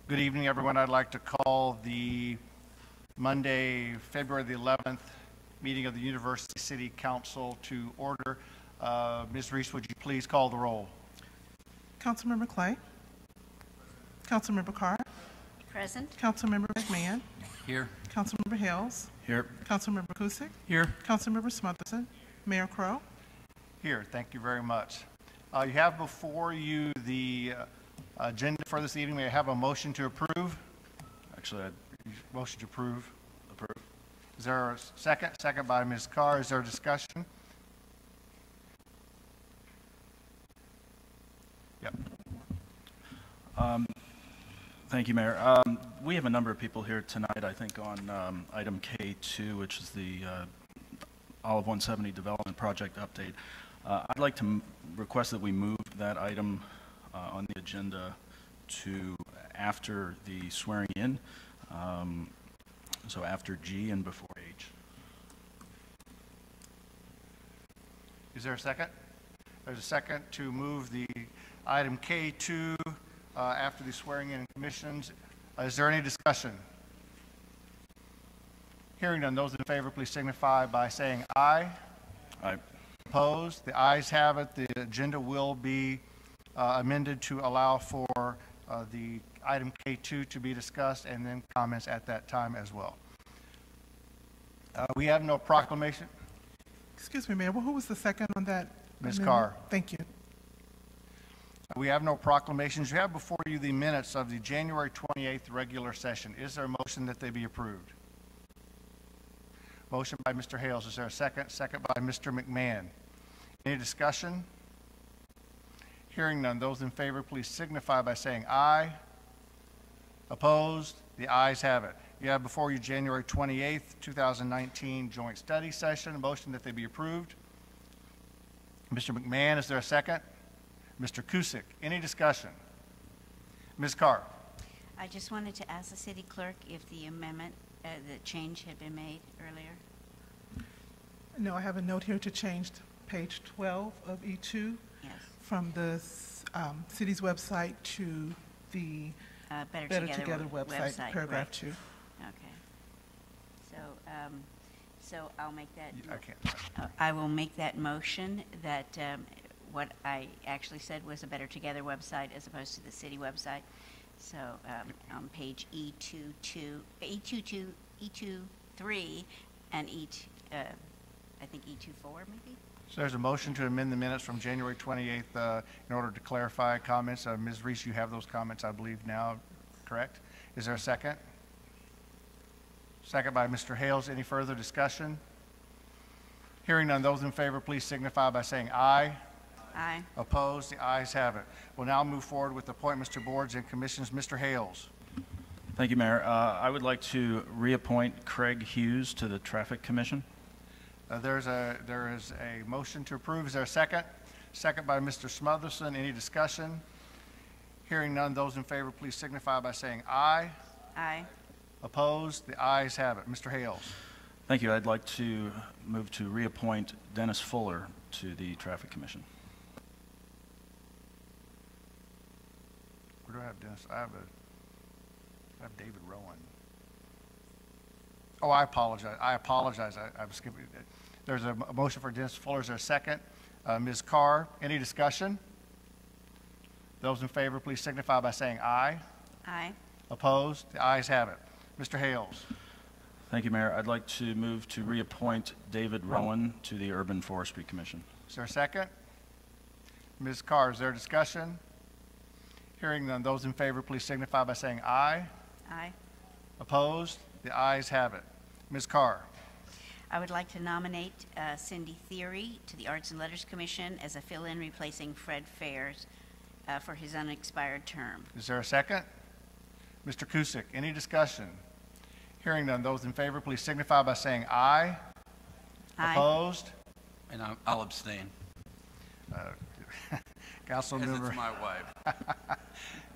Good evening, everyone. I'd like to call the Monday, February the 11th meeting of the University City Council to order. Ms. Reese, would you please call the roll? Councilmember Clay. Councilmember Carr. Present. Councilmember McMahon. Here. Councilmember Hales. Here. Councilmember Kusick. Here. Councilmember Smotherson. Mayor Crowe. Here. Thank you very much. You have before you the agenda for this evening. May I have a motion to approve? Actually, Motion to approve. approve. Is there a second? Second by Ms. Carr. Is there a discussion? Yep. Thank you, Mayor. We have a number of people here tonight, I think, on item K2, which is the Olive 170 Development Project update. I'd like to request that we move that item on the agenda to after the swearing in, so after G and before H. Is there a second? There's a second to move the item K2 after the swearing in commissions. Is there any discussion? Hearing none, those in favor, please signify by saying aye. Aye. Opposed? The ayes have it. The agenda will be amended to allow for the item K2 to be discussed and then comments at that time as well. We have no proclamation. Excuse me, Mayor. Who was the second on that? Ms. amendment? Carr. Thank you. We have no proclamations. You have before you the minutes of the January 28th regular session. Is there a motion that they be approved? Motion by Mr. Hales. Is there a second? Second by Mr. McMahon. Any discussion? Hearing none. Those in favor, please signify by saying aye. Opposed? The ayes have it. You have before you January 28th, 2019 joint study session. A motion that they be approved. Mr. McMahon, is there a second? Mr. Kusick, any discussion? Ms. Carr. I just wanted to ask the city clerk if the amendment, the change had been made earlier. No, I have a note here to change page 12 of E2 Yes. from the city's website to the Better Together website, paragraph right. 2. Okay. So I'll make that. I can't. I will make that motion that what I actually said was a Better Together website as opposed to the city website. So on page E22, E23, and I think E24 maybe? So there's a motion to amend the minutes from January 28th in order to clarify comments. Ms. Reese, you have those comments, I believe, now, correct? Is there a second? Second by Mr. Hales. Any further discussion? Hearing none, those in favor, please signify by saying aye. Aye. Opposed? The ayes have it. We'll now move forward with appointments to boards and commissions. Mr. Hales. Thank you, Mayor. I would like to reappoint Craig Hughes to the Traffic Commission. There is a motion to approve. Is there a second? Second by Mr. Smotherson. Any discussion? Hearing none, those in favor, please signify by saying aye. Aye. Opposed? The ayes have it. Mr. Hales. Thank you. I'd like to move to reappoint Dennis Fuller to the Traffic Commission. Where do I have Dennis? I have David Rowan. Oh, I apologize. I was skipping. There's a motion for Dennis Fuller. Is there a second? Ms. Carr, any discussion? Those in favor, please signify by saying aye. Aye. Opposed? The ayes have it. Mr. Hales. Thank you, Mayor. I'd like to move to reappoint David Rowan to the Urban Forestry Commission. Is there a second? Ms. Carr, is there a discussion? Hearing none, those in favor, please signify by saying aye. Aye. Opposed? The ayes have it. Ms. Carr. I would like to nominate Cindy Theory to the Arts and Letters Commission as a fill-in replacing Fred Fairs for his unexpired term. Is there a second? Mr. Kusick, any discussion? Hearing none, those in favor, please signify by saying aye. Aye. Opposed? And I'll abstain. Councilmember. It's my wife.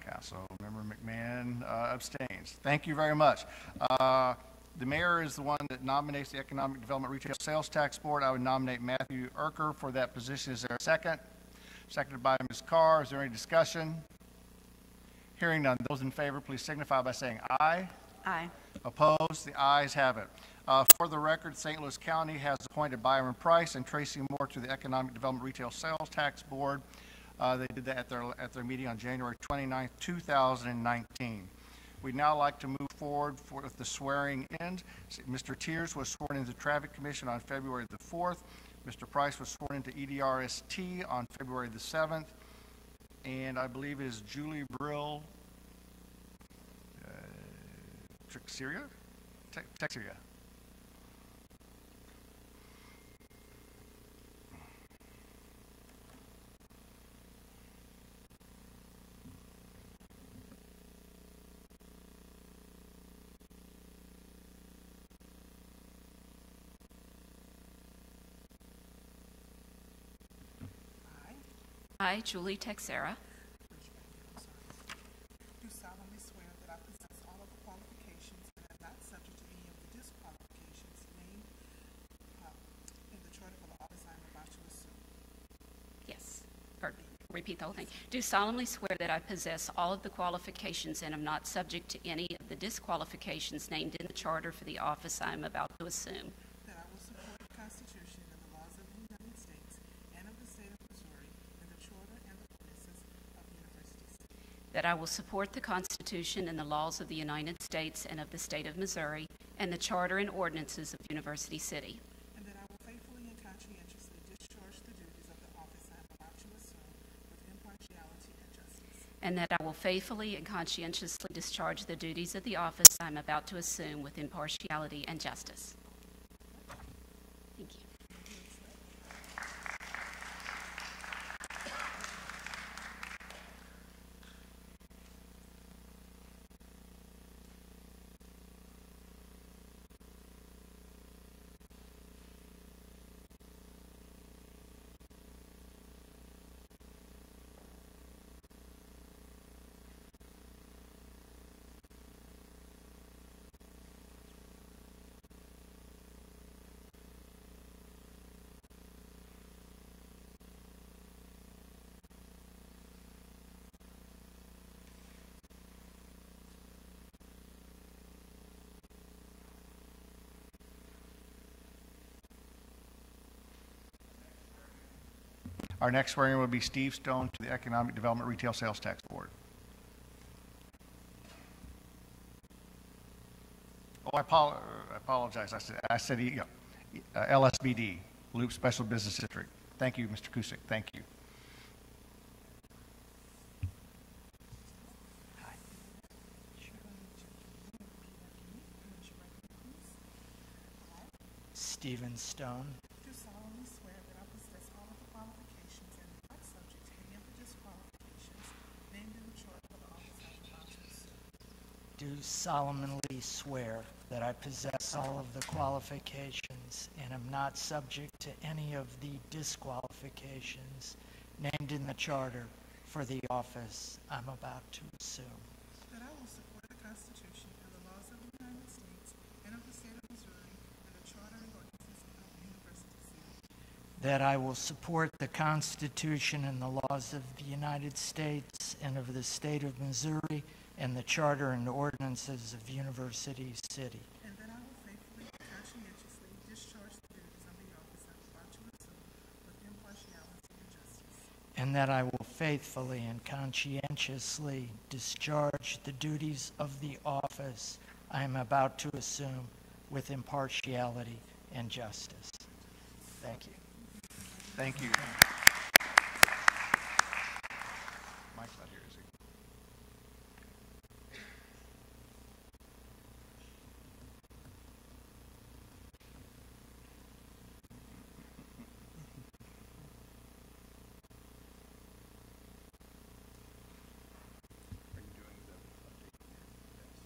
Councilmember McMahon abstains. Thank you very much. The mayor is the one that nominates the Economic Development Retail Sales Tax Board. I would nominate Matthew Erker for that position. Is there a second? Seconded by Ms. Carr. Is there any discussion? Hearing none, those in favor, please signify by saying aye. Aye. Opposed? The ayes have it. For the record, St. Louis County has appointed Byron Price and Tracy Moore to the Economic Development Retail Sales Tax Board. They did that at their meeting on January 29th, 2019. We'd now like to move forward with the swearing in. Mr. Tiers was sworn into the Traffic Commission on February the 4th. Mr. Price was sworn into EDRST on February the 7th. And I believe it is Julie Brill Texiera? I, Julie Texera, Do solemnly swear that I possess all of the qualifications and am not subject to any of the disqualifications named in the charter for the office I am about to assume. yes, or repeat the whole thing. Do solemnly swear that I possess all of the qualifications and am not subject to any of the disqualifications named in the charter for the office I am about to assume. That I will support the Constitution and the laws of the United States and of the state of Missouri and the charter and the ordinances of University City. That I will support the Constitution and the laws of the United States and of the state of Missouri and the charter and ordinances of University City. And that I will faithfully and conscientiously discharge the duties of the office I am about to assume with impartiality and justice. And that I will faithfully and conscientiously discharge the duties of the office I am about to assume with impartiality and justice. Thank you. Our next swearing will be Steve Stone to the Economic Development Retail Sales Tax Board. Oh, I apologize. I said LSBD, Loop Special Business District. Thank you, Mr. Kusick. Thank you. Stephen Stone, Do solemnly swear that I possess all of the qualifications and am not subject to any of the disqualifications named in the charter for the office I am about to assume. do solemnly swear that I possess all of the qualifications and am not subject to any of the disqualifications named in the charter for the office I'm about to assume. That I will support the Constitution and the laws of the United States and of the state of Missouri and the charter and ordinances of University City. That I will support the Constitution and the laws of the United States and of the state of Missouri and the charter and ordinances of University City. And that I will faithfully and conscientiously discharge the duties of the office I am about to assume with impartiality and justice. And that I will faithfully and conscientiously discharge the duties of the office I am about to assume with impartiality and justice. Thank you. Thank you. Mike's not here, is he? Are you doing the update? Yes.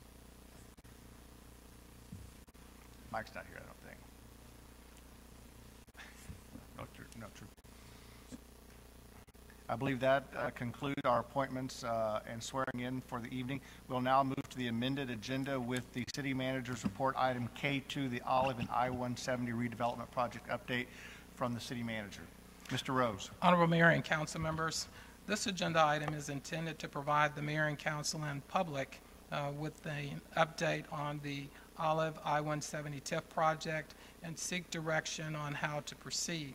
Mike's not here, I don't think. No, true. I believe that concludes our appointments and swearing in for the evening. We'll now move to the amended agenda with the city manager's report, item K2, the Olive and I-170 redevelopment project update from the city manager. Mr. Rose. Honorable Mayor and council members, This agenda item is intended to provide the mayor and council and public with an update on the Olive I-170 TIF project and seek direction on how to proceed.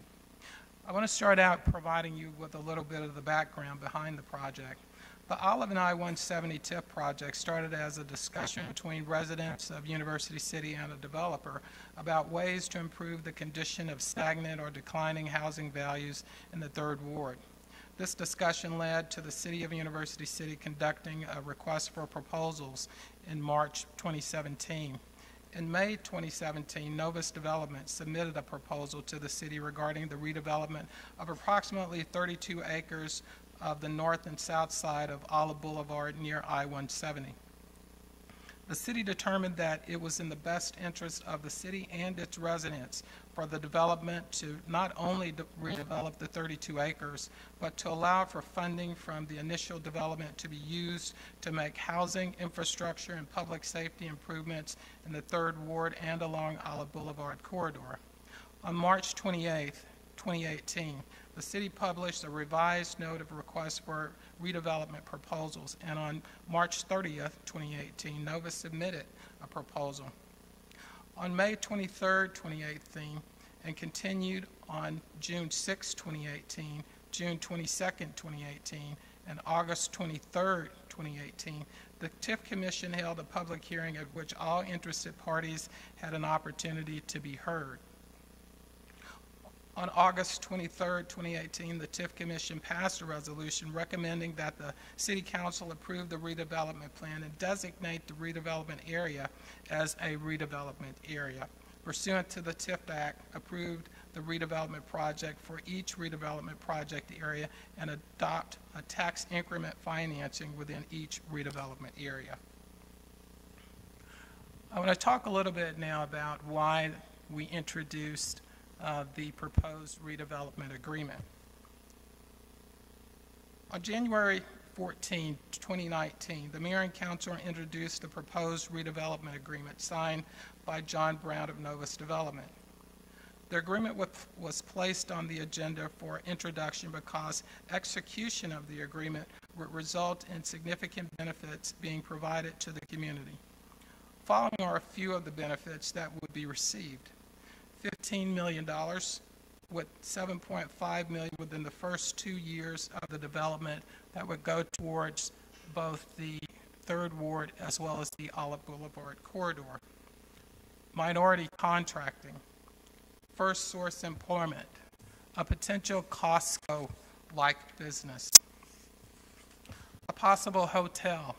I want to start out providing you with a little bit of the background behind the project. The Olive and I-170 TIF project started as a discussion between residents of University City and a developer about ways to improve the condition of stagnant or declining housing values in the Third Ward. This discussion led to the City of University City conducting a request for proposals in March 2017. In May 2017, Novus Development submitted a proposal to the city regarding the redevelopment of approximately 32 acres of the north and south side of Olive Boulevard near I-170. The city determined that it was in the best interest of the city and its residents for the development to not only redevelop the 32 acres, but to allow for funding from the initial development to be used to make housing, infrastructure, and public safety improvements in the Third Ward and along Olive Boulevard corridor. On March 28, 2018, the city published a revised note of request for redevelopment proposals, and on March 30th, 2018, Novus submitted a proposal. On May 23, 2018, and continued on June 6, 2018, June 22, 2018, and August 23, 2018, the TIF Commission held a public hearing at which all interested parties had an opportunity to be heard. On August 23, 2018, the TIF Commission passed a resolution recommending that the City Council approve the redevelopment plan and designate the redevelopment area as a redevelopment area. Pursuant to the TIF Act, approved the redevelopment project for each redevelopment project area and adopt a tax increment financing within each redevelopment area. I want to talk a little bit now about why we introduced the proposed redevelopment agreement. On January 14, 2019, the Mayor and Council introduced the proposed redevelopment agreement signed by John Brown of Novus Development. The agreement was placed on the agenda for introduction because execution of the agreement would result in significant benefits being provided to the community. Following are a few of the benefits that would be received. $15 million, with $7.5 million within the first 2 years of the development that would go towards both the Third Ward as well as the Olive Boulevard corridor. Minority contracting, first source employment, a potential Costco-like business, a possible hotel,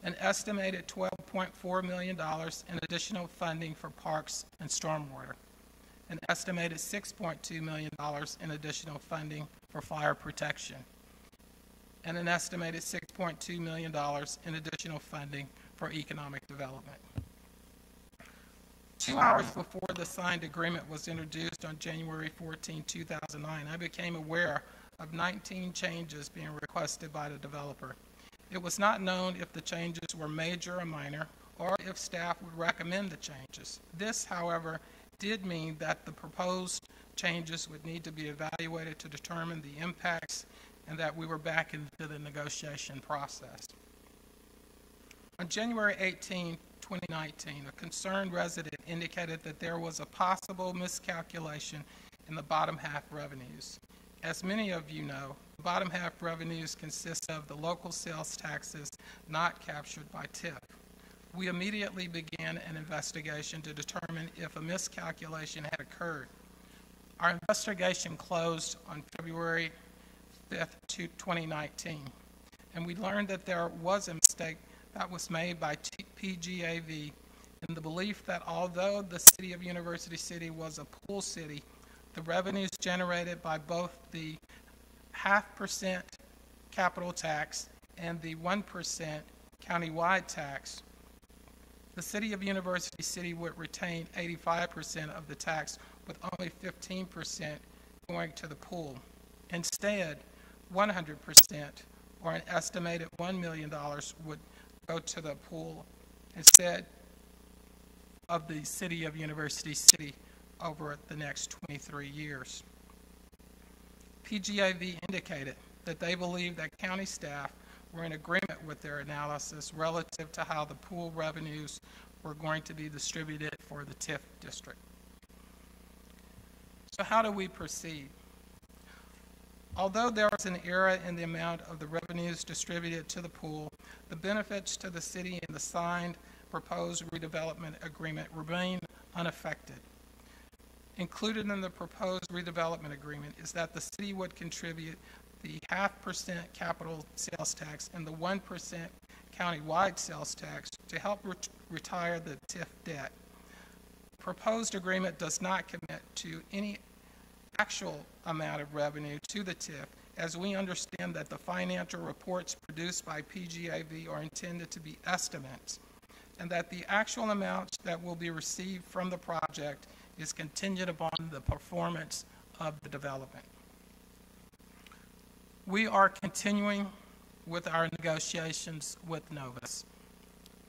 an estimated $12.4 million in additional funding for parks and stormwater, an estimated $6.2 million in additional funding for fire protection, and an estimated $6.2 million in additional funding for economic development. 2 hours before the signed agreement was introduced on January 14, 2009, I became aware of 19 changes being requested by the developer. It was not known if the changes were major or minor, or if staff would recommend the changes. This, however, did mean that the proposed changes would need to be evaluated to determine the impacts and that we were back into the negotiation process. On January 18, 2019, a concerned resident indicated that there was a possible miscalculation in the bottom half revenues. As many of you know, the bottom half revenues consist of the local sales taxes not captured by TIF. We immediately began an investigation to determine if a miscalculation had occurred. Our investigation closed on February 5th, 2019, and we learned that there was a mistake that was made by PGAV in the belief that although the City of University City was a pool city, the revenues generated by both the 0.5% capital tax and the 1% countywide tax, the City of University City would retain 85% of the tax, with only 15% going to the pool. Instead, 100%, or an estimated $1 million, would go to the pool instead of the City of University City over the next 23 years. PGAV indicated that they believe that county staff were in agreement with their analysis relative to how the pool revenues were going to be distributed for the TIF district. So how do we proceed? Although there is an error in the amount of the revenues distributed to the pool, the benefits to the city in the signed proposed redevelopment agreement remain unaffected. Included in the proposed redevelopment agreement is that the city would contribute the 0.5% capital sales tax and the 1% county-wide sales tax to help retire the TIF debt. Proposed agreement does not commit to any actual amount of revenue to the TIF, as we understand that the financial reports produced by PGAV are intended to be estimates, and that the actual amounts that will be received from the project is contingent upon the performance of the development. We are continuing with our negotiations with Novus.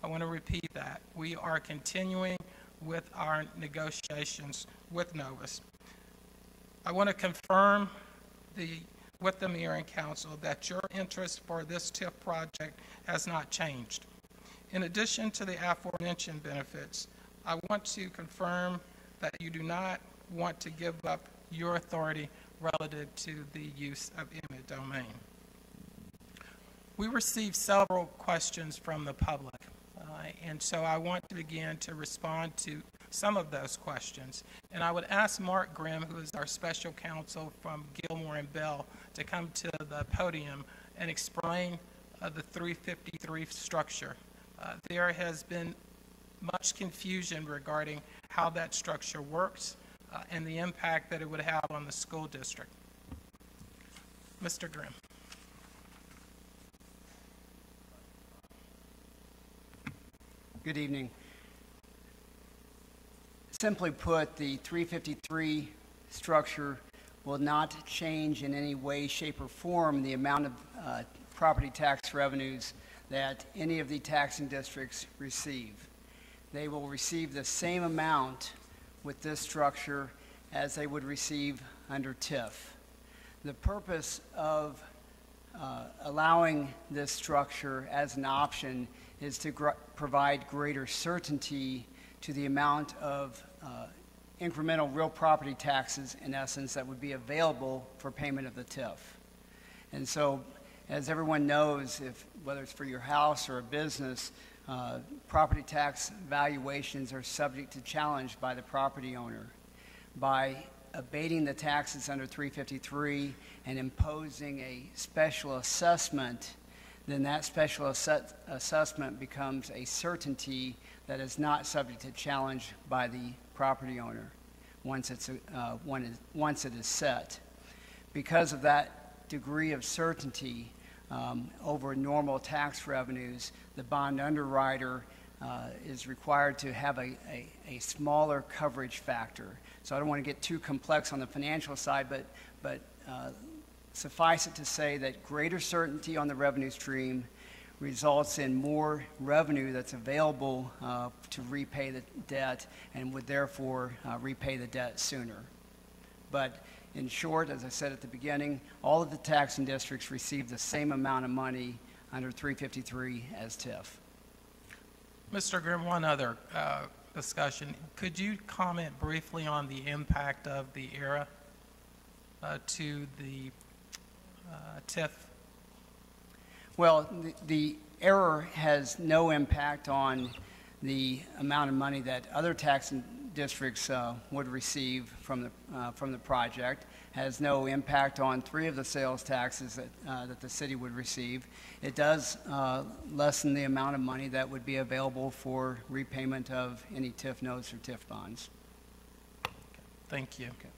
I want to repeat that. We are continuing with our negotiations with Novus. I want to confirm with the mayor and council that your interest for this TIF project has not changed. In addition to the aforementioned benefits, I want to confirm that you do not want to give up your authority relative to the use of eminent domain. We received several questions from the public, and so I want to begin to respond to some of those questions. And I would ask Mark Grimm, who is our special counsel from Gilmore and Bell, to come to the podium and explain the 353 structure. There has been much confusion regarding how that structure works and the impact that it would have on the school district. Mr. Grimm. Good evening. Simply put, the 353 structure will not change in any way, shape, or form the amount of property tax revenues that any of the taxing districts receive. They will receive the same amount with this structure as they would receive under TIF. The purpose of allowing this structure as an option is to provide greater certainty to the amount of incremental real property taxes, in essence, that would be available for payment of the TIF. And so, as everyone knows, whether it's for your house or a business, property tax valuations are subject to challenge by the property owner. By abating the taxes under 353 and imposing a special assessment, then that special assessment becomes a certainty that is not subject to challenge by the property owner once it is set. Because of that degree of certainty over normal tax revenues, the bond underwriter is required to have a smaller coverage factor. So I don't want to get too complex on the financial side, but suffice it to say that greater certainty on the revenue stream results in more revenue that's available to repay the debt and would therefore repay the debt sooner. But in short, as I said at the beginning, all of the taxing districts receive the same amount of money under 353 as TIF. Mr. Grimm, one other discussion. Could you comment briefly on the impact of the ERA to the TIF? Well, the error has no impact on the amount of money that other taxing districts would receive from the project. Has no impact on 3 of the sales taxes that the city would receive. It does lessen the amount of money that would be available for repayment of any TIF notes or TIF bonds. Thank you. Okay.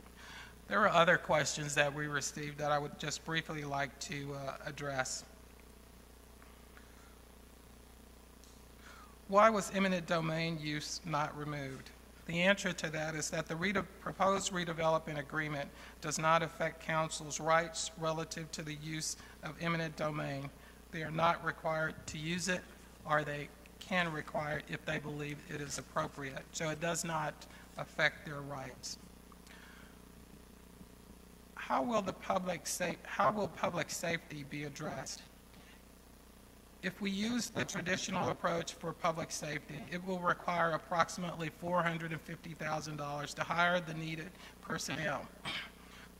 There are other questions that we received that I would just briefly like to address. Why was eminent domain use not removed? The answer to that is that the proposed redevelopment agreement does not affect council's rights relative to the use of eminent domain. They are not required to use it, or they can require it if they believe it is appropriate. So it does not affect their rights. how will public safety be addressed? If we use the traditional approach for public safety, it will require approximately $450,000 to hire the needed personnel.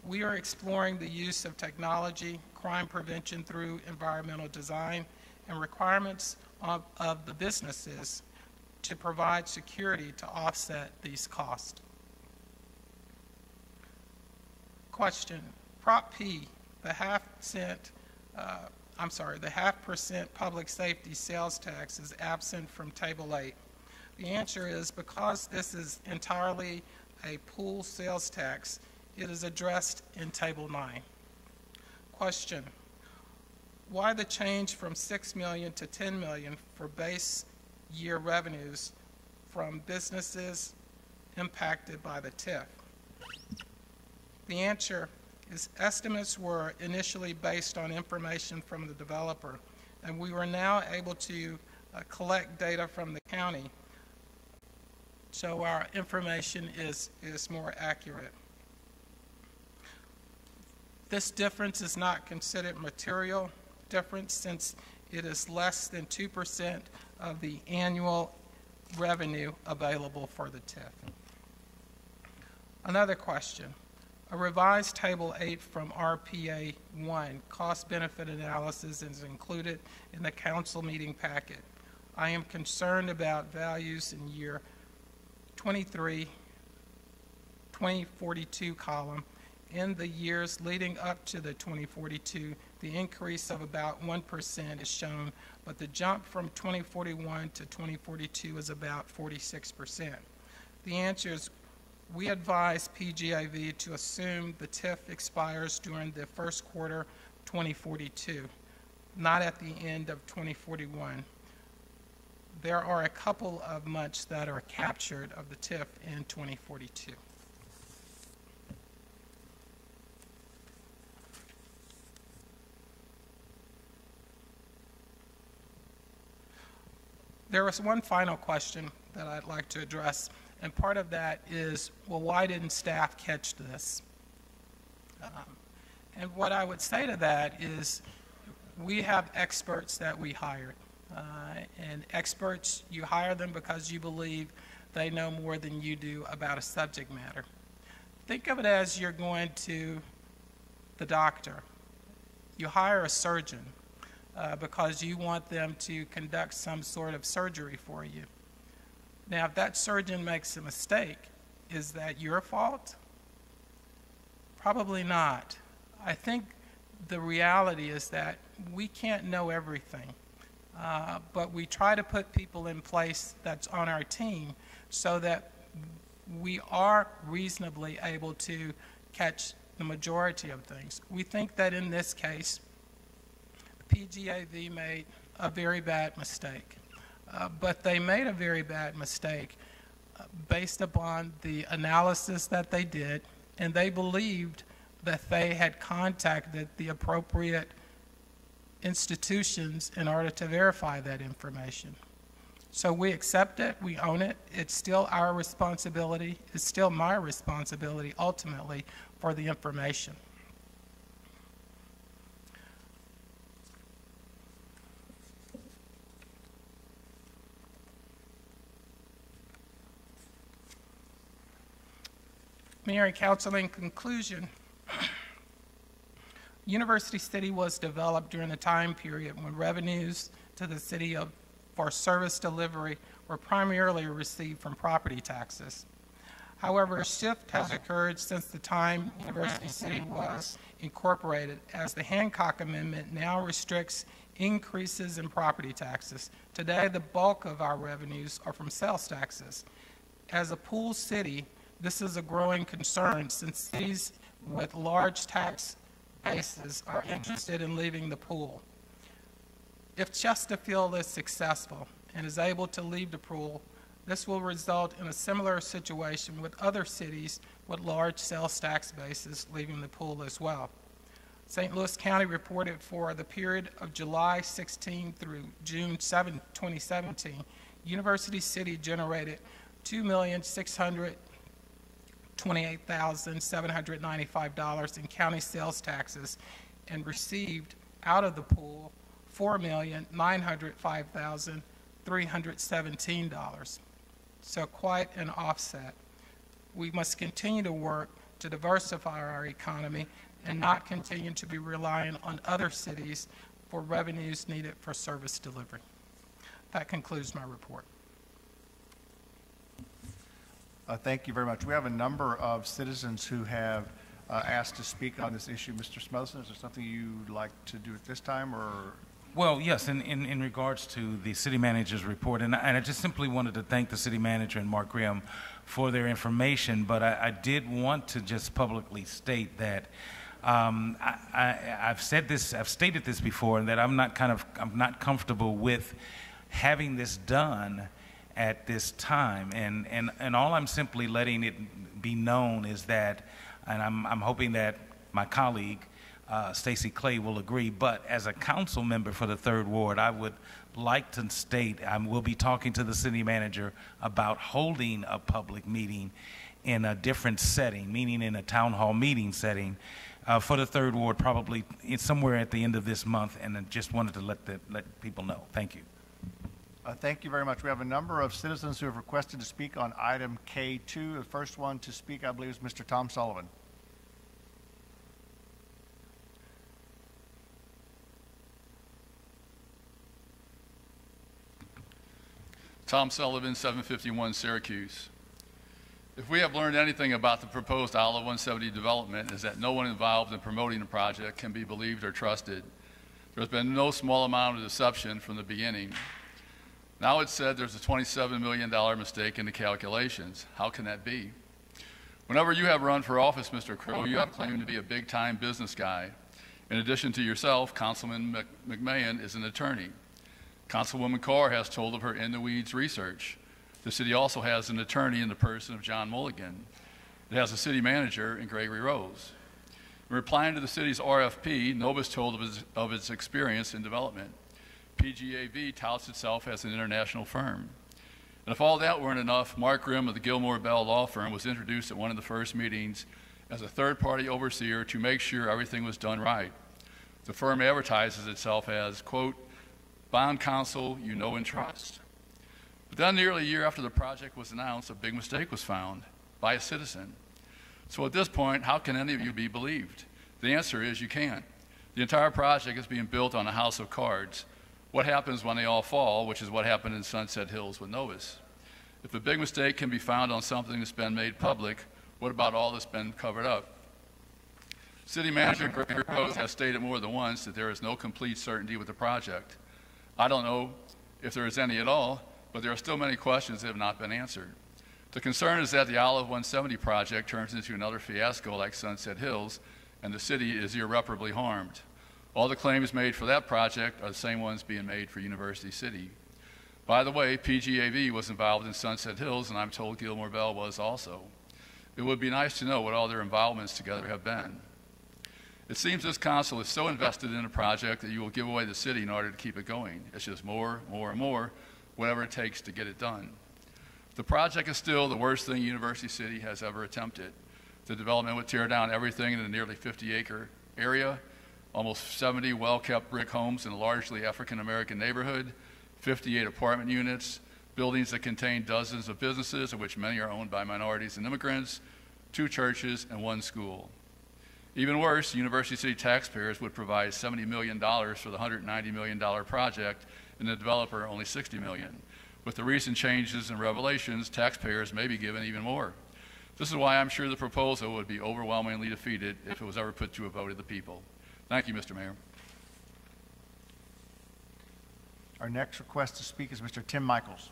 We are exploring the use of technology, crime prevention through environmental design, and requirements of the businesses to provide security to offset these costs. Question, Prop P, the half percent public safety sales tax is absent from Table 8. The answer is because this is entirely a pool sales tax, it is addressed in Table 9. Question, why the change from $6 million to $10 million for base year revenues from businesses impacted by the TIF? The answer is estimates were initially based on information from the developer, and we were now able to collect data from the county, so our information is more accurate. This difference is not considered material difference since it is less than 2% of the annual revenue available for the TIF. Another question. A revised Table 8 from RPA 1, cost-benefit analysis, is included in the council meeting packet. I am concerned about values in year 2042 column. In the years leading up to the 2042, the increase of about 1% is shown, but the jump from 2041 to 2042 is about 46%. The answer is we advise PGAV to assume the TIF expires during the first quarter 2042, not at the end of 2041. There are a couple of months that are captured of the TIF in 2042. There was one final question that I'd like to address, and part of that is, well, why didn't staff catch this? And what I would say to that is we have experts that we hired. And experts, you hire them because you believe they know more than you do about a subject matter. Think of it as you're going to the doctor. You hire a surgeon because you want them to conduct some sort of surgery for you. Now, if that surgeon makes a mistake, is that your fault? Probably not. I think the reality is that we can't know everything, but we try to put people in place that's on our team so that we are reasonably able to catch the majority of things. We think that in this case, PGAV made a very bad mistake. But they made a very bad mistake based upon the analysis that they did, and they believed that they had contacted the appropriate institutions in order to verify that information. So we accept it, we own it, it's still our responsibility, it's still my responsibility ultimately for the information. Mayor and Council, in conclusion, University City was developed during a time period when revenues to the city for service delivery were primarily received from property taxes. However, a shift has occurred since the time University City was incorporated, as the Hancock Amendment now restricts increases in property taxes. Today, the bulk of our revenues are from sales taxes. As a pool city, this is a growing concern since cities with large tax bases are interested in leaving the pool. If Chesterfield is successful and is able to leave the pool, this will result in a similar situation with other cities with large sales tax bases leaving the pool as well. St. Louis County reported for the period of July 16 through June 7, 2017, University City generated $2,600,000 $28,795 in county sales taxes and received out of the pool $4,905,317. So quite an offset. We must continue to work to diversify our economy and not continue to be reliant on other cities for revenues needed for service delivery. That concludes my report. Thank you very much. We have a number of citizens who have asked to speak on this issue. Mr. Smotherson, is there something you'd like to do at this time, or? Well, yes, in regards to the city manager's report, and I just simply wanted to thank the city manager and Mark Grimm for their information, but I did want to just publicly state that I've stated this before, and that I'm not comfortable with having this done at this time, and all I'm simply letting it be known is that, and I'm hoping that my colleague Stacey Clay will agree, but as a council member for the 3rd Ward, I would like to state I will be talking to the city manager about holding a public meeting in a different setting, meaning in a town hall meeting setting for the 3rd Ward, probably somewhere at the end of this month, and I just wanted to let people know. Thank you. Thank you very much. We have a number of citizens who have requested to speak on item K2. The first one to speak, I believe, is Mr. Tom Sullivan. Tom Sullivan, 751 Syracuse. If we have learned anything about the proposed Olive 170 development, is that no one involved in promoting the project can be believed or trusted. There's been no small amount of deception from the beginning. Now it's said there's a $27 million mistake in the calculations. How can that be? Whenever you have run for office, Mr. Crow, you have claimed to be a big-time business guy. In addition to yourself, Councilman McMahon is an attorney. Councilwoman Carr has told of her in-the-weeds research. The city also has an attorney in the person of John Mulligan. It has a city manager in Gregory Rose. In replying to the city's RFP, Novus told of its experience in development. PGAV touts itself as an international firm. And if all that weren't enough, Mark Grimm of the Gilmore Bell Law Firm was introduced at one of the first meetings as a third-party overseer to make sure everything was done right. The firm advertises itself as, quote, bond counsel you know and trust. But then nearly a year after the project was announced, a big mistake was found by a citizen. So at this point, how can any of you be believed? The answer is you can't. The entire project is being built on a house of cards. What happens when they all fall, which is what happened in Sunset Hills with Novus? If the big mistake can be found on something that's been made public, what about all that's been covered up? City Manager Gregory Rose has stated more than once that there is no complete certainty with the project. I don't know if there is any at all, but there are still many questions that have not been answered. The concern is that the Olive 170 project turns into another fiasco like Sunset Hills, and the city is irreparably harmed. All the claims made for that project are the same ones being made for University City. By the way, PGAV was involved in Sunset Hills, and I'm told Gilmore Bell was also. It would be nice to know what all their involvements together have been. It seems this council is so invested in a project that you will give away the city in order to keep it going. It's just more, more, and more, whatever it takes to get it done. The project is still the worst thing University City has ever attempted. The development would tear down everything in a nearly 50-acre area, almost 70 well-kept brick homes in a largely African-American neighborhood, 58 apartment units, buildings that contain dozens of businesses, of which many are owned by minorities and immigrants, 2 churches, and 1 school. Even worse, University City taxpayers would provide $70 million for the $190 million project, and the developer only $60 million. With the recent changes and revelations, taxpayers may be given even more. This is why I'm sure the proposal would be overwhelmingly defeated if it was ever put to a vote of the people. Thank you, Mr. Mayor. Our next request to speak is Mr. Tim Michaels.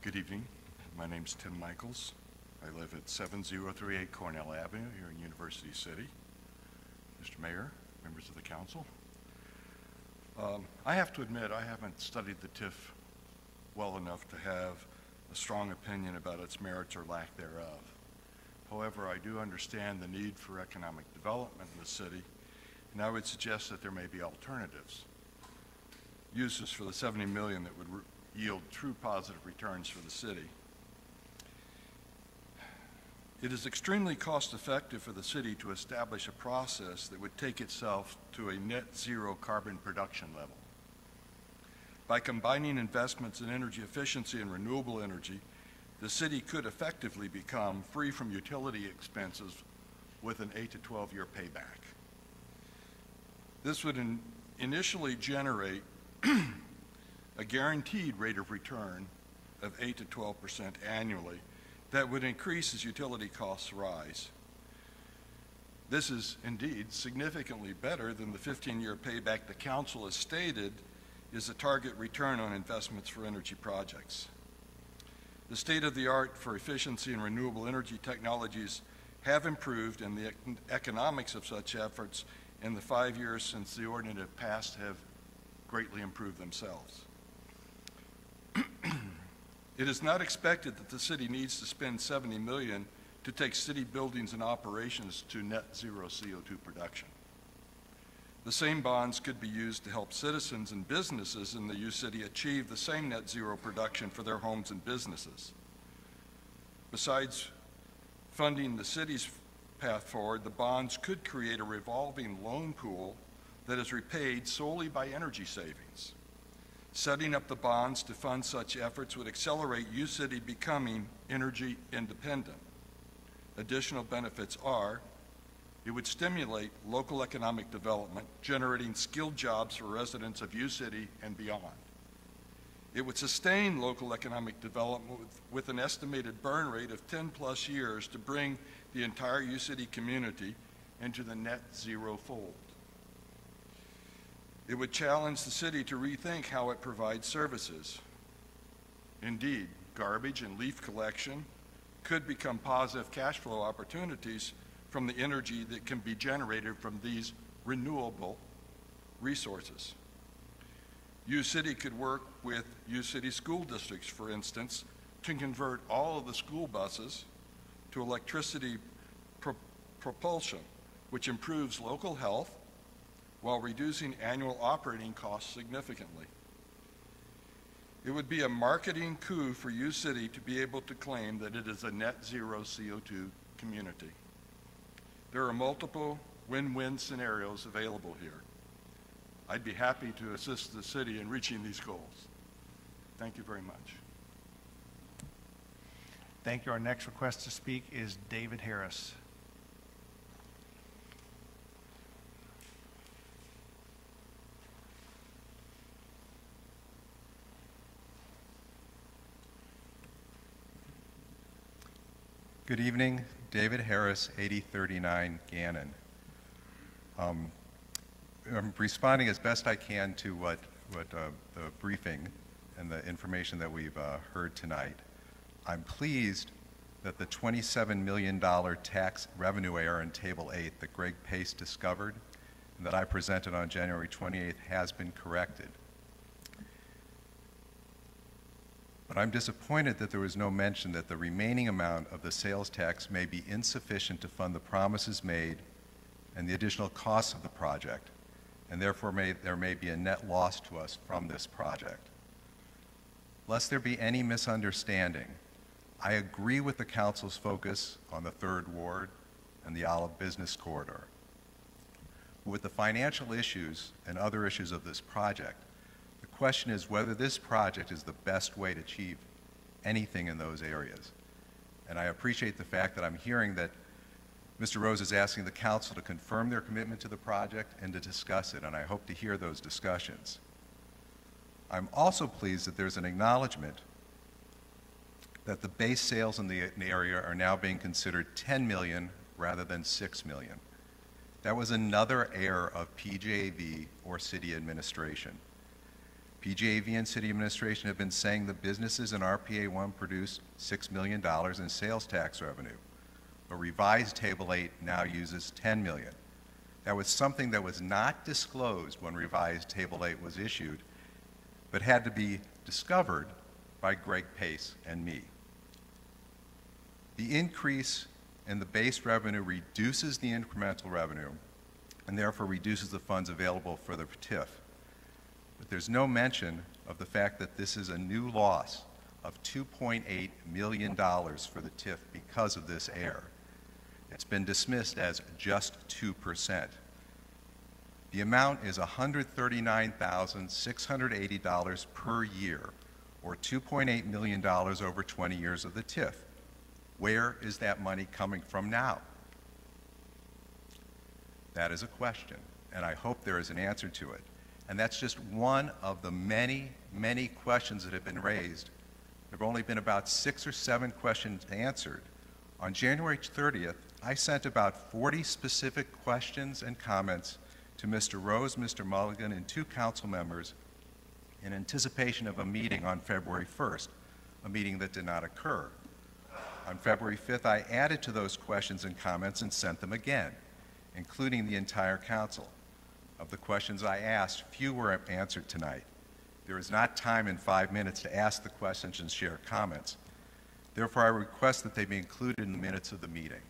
Good evening. My name's Tim Michaels. I live at 7038 Cornell Avenue here in University City. Mr. Mayor, members of the council. I have to admit I haven't studied the TIF well enough to have a strong opinion about its merits or lack thereof. However, I do understand the need for economic development in the city, and I would suggest that there may be alternatives, uses for the $70 million that would yield true positive returns for the city. It is extremely cost-effective for the city to establish a process that would take itself to a net zero carbon production level. By combining investments in energy efficiency and renewable energy, the city could effectively become free from utility expenses with an 8 to 12-year payback. This would initially generate a guaranteed rate of return of 8 to 12% annually that would increase as utility costs rise. This is indeed significantly better than the 15-year payback the council has stated is the target return on investments for energy projects. The state of the art for efficiency and renewable energy technologies have improved, and the economics of such efforts in the 5 years since the ordinance have passed have greatly improved themselves. It is not expected that the city needs to spend $70 million to take city buildings and operations to net zero CO2 production. The same bonds could be used to help citizens and businesses in the U-City achieve the same net zero production for their homes and businesses. Besides funding the city's path forward, the bonds could create a revolving loan pool that is repaid solely by energy savings. Setting up the bonds to fund such efforts would accelerate U-City becoming energy independent. Additional benefits are, it would stimulate local economic development, generating skilled jobs for residents of U-City and beyond. It would sustain local economic development with an estimated burn rate of 10+ years to bring the entire U-City community into the net zero fold. It would challenge the city to rethink how it provides services. Indeed, garbage and leaf collection could become positive cash flow opportunities from the energy that can be generated from these renewable resources. U-City could work with U-City school districts, for instance, to convert all of the school buses to electricity propulsion, which improves local health while reducing annual operating costs significantly. It would be a marketing coup for U-City to be able to claim that it is a net zero CO2 community. There are multiple win-win scenarios available here. I'd be happy to assist the city in reaching these goals. Thank you very much. Thank you. Our next request to speak is David Harris. Good evening, David Harris, 8039 Gannon. I'm responding as best I can to what the briefing and the information that we've heard tonight. I'm pleased that the $27 million tax revenue error in Table 8 that Greg Pace discovered and that I presented on January 28th has been corrected. But I'm disappointed that there was no mention that the remaining amount of the sales tax may be insufficient to fund the promises made and the additional costs of the project, and therefore there may be a net loss to us from this project. Lest there be any misunderstanding, I agree with the Council's focus on the 3rd Ward and the Olive Business Corridor. With the financial issues and other issues of this project, the question is whether this project is the best way to achieve anything in those areas. And I appreciate the fact that I'm hearing that Mr. Rose is asking the Council to confirm their commitment to the project and to discuss it, and I hope to hear those discussions. I'm also pleased that there's an acknowledgement that the base sales in the area are now being considered $10 million rather than $6 million. That was another error of PJAV or city administration. PJAV and city administration have been saying the businesses in RPA1 produce $6 million in sales tax revenue. A revised Table 8 now uses $10 million. That was something that was not disclosed when revised Table 8 was issued, but had to be discovered by Greg Pace and me. The increase and the base revenue reduces the incremental revenue and therefore reduces the funds available for the TIF. But there's no mention of the fact that this is a new loss of $2.8 million for the TIF because of this error. It's been dismissed as just 2%. The amount is $139,680 per year, or $2.8 million over 20 years of the TIF. Where is that money coming from now? That is a question, and I hope there is an answer to it. And that's just one of the many, many questions that have been raised. There have only been about 6 or 7 questions answered. On January 30th, I sent about 40 specific questions and comments to Mr. Rose, Mr. Mulligan, and 2 council members in anticipation of a meeting on February 1st, a meeting that did not occur. On February 5th, I added to those questions and comments and sent them again, including the entire council. Of the questions I asked, few were answered tonight. There is not time in 5 minutes to ask the questions and share comments. Therefore, I request that they be included in the minutes of the meeting.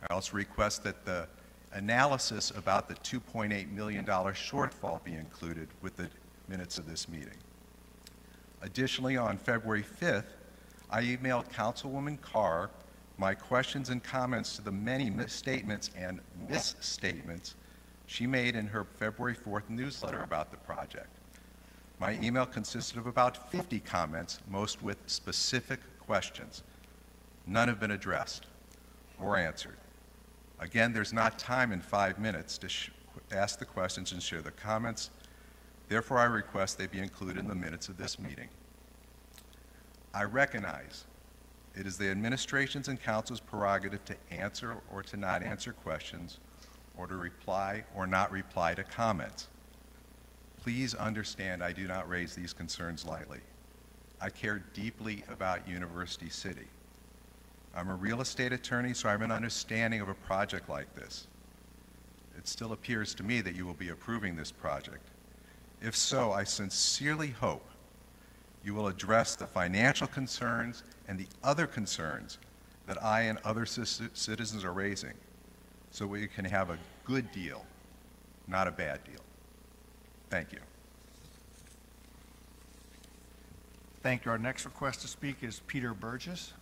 I also request that the analysis about the $2.8 million shortfall be included with the minutes of this meeting. Additionally, on February 5th, I emailed Councilwoman Carr my questions and comments to the many misstatements and misstatements she made in her February 4th newsletter about the project. My email consisted of about 50 comments, most with specific questions. None have been addressed or answered. Again, there's not time in 5 minutes to ask the questions and share the comments. Therefore, I request they be included in the minutes of this meeting. I recognize it is the administration's and council's prerogative to answer or to not answer questions, or to reply or not reply to comments. Please understand I do not raise these concerns lightly. I care deeply about University City. I'm a real estate attorney, so I have an understanding of a project like this. It still appears to me that you will be approving this project. If so, I sincerely hope you will address the financial concerns and the other concerns that I and other citizens are raising, so we can have a good deal, not a bad deal. Thank you. Thank you. Our next request to speak is Peter Burgess.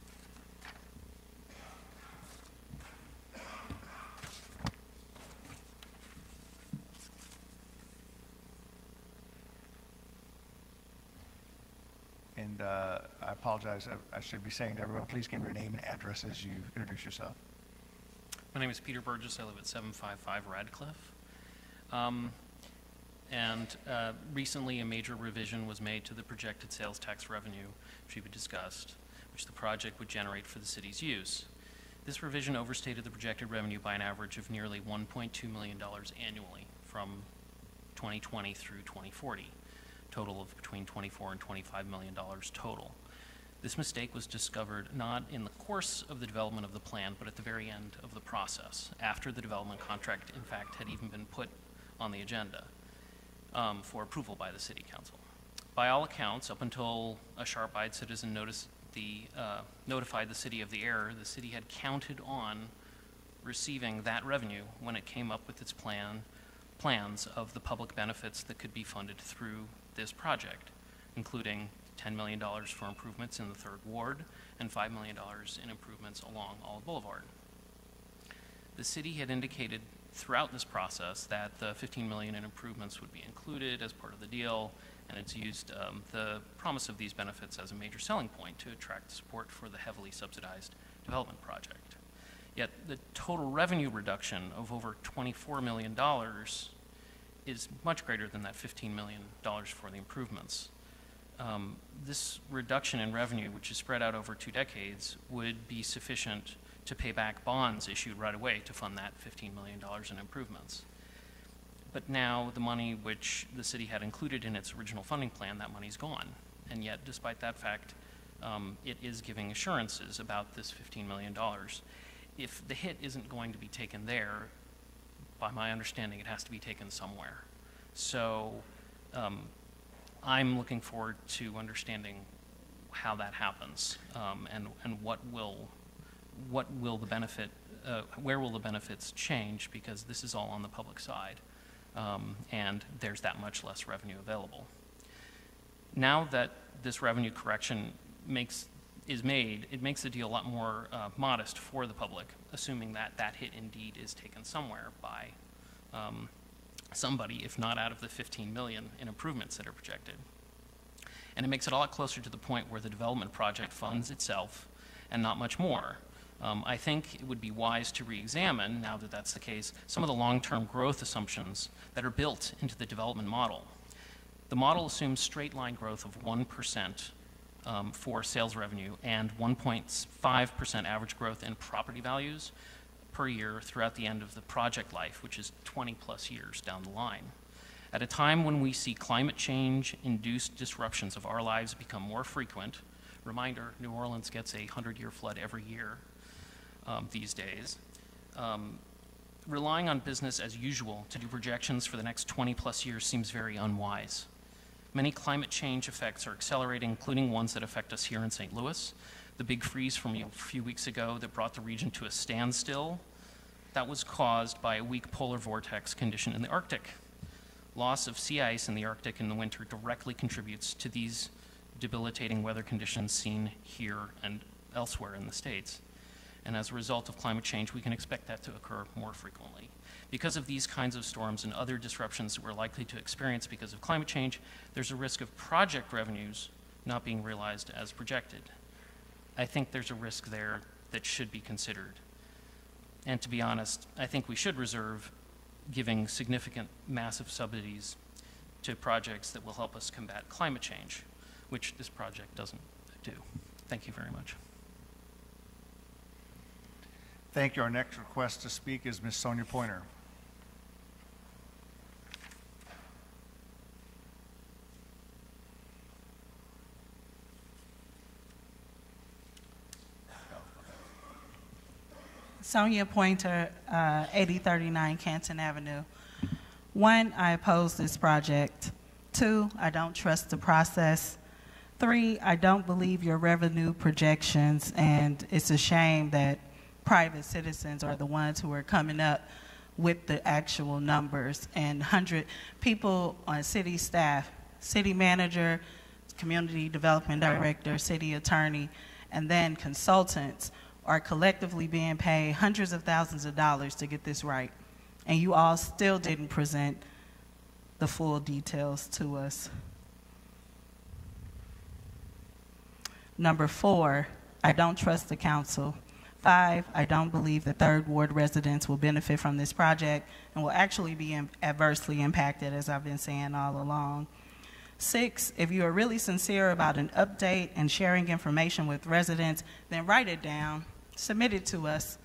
And I apologize, I should be saying to everyone, please give your name and address as you introduce yourself. My name is Peter Burgess. I live at 755 Radcliffe. Recently a major revision was made to the projected sales tax revenue, which we discussed, which the project would generate for the city's use. This revision overstated the projected revenue by an average of nearly $1.2 million annually from 2020 through 2040. Total of between $24 and $25 million total. This mistake was discovered not in the course of the development of the plan, but at the very end of the process, after the development contract, in fact, had even been put on the agenda for approval by the City Council. By all accounts, up until a sharp-eyed citizen notified the city of the error, the city had counted on receiving that revenue when it came up with its plans of the public benefits that could be funded through this project, including $10 million for improvements in the 3rd Ward and $5 million in improvements along Olive Boulevard. The city had indicated throughout this process that the $15 million in improvements would be included as part of the deal, and it's used the promise of these benefits as a major selling point to attract support for the heavily subsidized development project. Yet the total revenue reduction of over $24 million is much greater than that $15 million for the improvements. This reduction in revenue, which is spread out over 2 decades, would be sufficient to pay back bonds issued right away to fund that $15 million in improvements. But now the money which the city had included in its original funding plan, that money's gone. And yet, despite that fact, it is giving assurances about this $15 million. If the hit isn't going to be taken there, by my understanding, it has to be taken somewhere. So I'm looking forward to understanding how that happens and what will what will the benefit, where will the benefits change, because this is all on the public side, and there's that much less revenue available. Now that this revenue correction is made, it makes the deal a lot more modest for the public, assuming that that hit indeed is taken somewhere by somebody, if not out of the 15 million in improvements that are projected. And it makes it a lot closer to the point where the development project funds itself and not much more. I think it would be wise to re-examine, now that that's the case, some of the long-term growth assumptions that are built into the development model. The model assumes straight-line growth of 1% for sales revenue and 1.5% average growth in property values per year throughout the end of the project life, which is 20-plus years down the line. At a time when we see climate change-induced disruptions of our lives become more frequent, reminder, New Orleans gets a 100-year flood every year these days, relying on business as usual to do projections for the next 20-plus years seems very unwise. Many climate change effects are accelerating, including ones that affect us here in St. Louis. The big freeze from a few weeks ago that brought the region to a standstill, that was caused by a weak polar vortex condition in the Arctic. Loss of sea ice in the Arctic in the winter directly contributes to these debilitating weather conditions seen here and elsewhere in the States. And as a result of climate change, we can expect that to occur more frequently. Because of these kinds of storms and other disruptions that we're likely to experience because of climate change, there's a risk of project revenues not being realized as projected. I think there's a risk there that should be considered. And to be honest, I think we should reserve giving significant, massive subsidies to projects that will help us combat climate change, which this project doesn't do. Thank you very much. Thank you. Our next request to speak is Ms. Sonia Pointer. Sonia Pointer, 8039 Canton Avenue. 1, I oppose this project. 2, I don't trust the process. 3, I don't believe your revenue projections, and it's a shame that private citizens are the ones who are coming up with the actual numbers. And 100 people on city staff, city manager, community development director, city attorney, and then consultants are collectively being paid hundreds of thousands of dollars to get this right. And you all still didn't present the full details to us. Number 4, I don't trust the council. 5, I don't believe the Third Ward residents will benefit from this project and will actually be adversely impacted, as I've been saying all along. 6, if you are really sincere about an update and sharing information with residents, then write it down, submit it to us.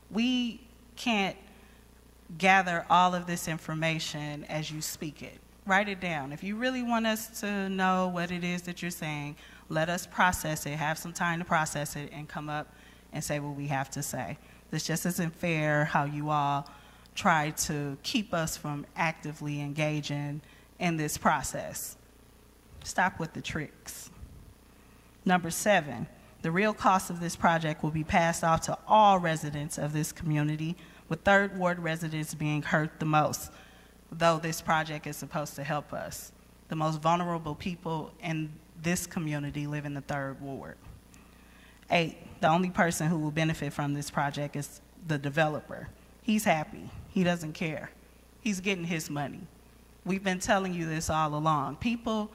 We can't gather all of this information as you speak it. Write it down. If you really want us to know what it is that you're saying, let us process it, have some time to process it, and come up and say what we have to say. This just isn't fair how you all try to keep us from actively engaging in this process. Stop with the tricks. Number 7, the real cost of this project will be passed off to all residents of this community, with Third Ward residents being hurt the most, though this project is supposed to help us. The most vulnerable people in this community live in the Third Ward. 8, the only person who will benefit from this project is the developer. He's happy. He doesn't care. He's getting his money. We've been telling you this all along. People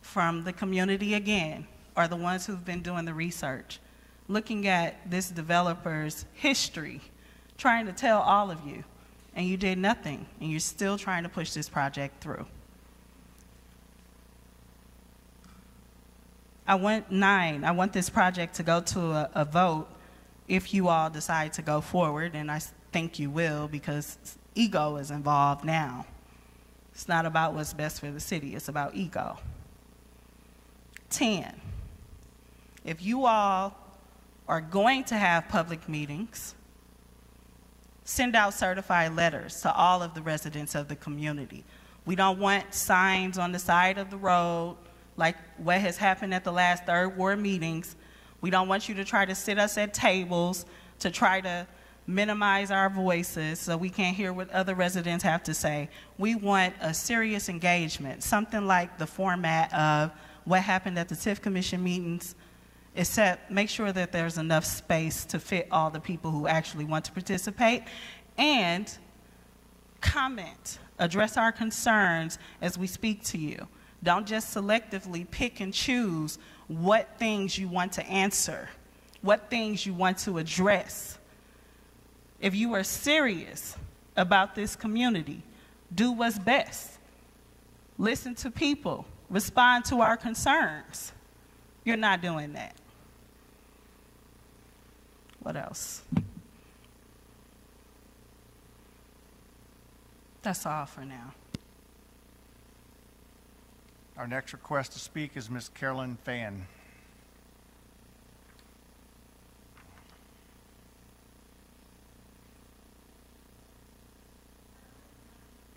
from the community, again, are the ones who've been doing the research, looking at this developer's history, trying to tell all of you, and you did nothing, and you're still trying to push this project through. 9, I want this project to go to a vote if you all decide to go forward, and I think you will, because ego is involved now. It's not about what's best for the city, it's about ego. 10, if you all are going to have public meetings, send out certified letters to all of the residents of the community. We don't want signs on the side of the road like what has happened at the last Third Ward meetings. We don't want you to try to sit us at tables to try to minimize our voices so we can't hear what other residents have to say. We want a serious engagement, something like the format of what happened at the TIF Commission meetings, except make sure that there's enough space to fit all the people who actually want to participate, and comment, address our concerns as we speak to you. Don't just selectively pick and choose what things you want to answer, what things you want to address. If you are serious about this community, do what's best. Listen to people, respond to our concerns. You're not doing that. What else? That's all for now. Our next request to speak is Ms. Carolyn Fan.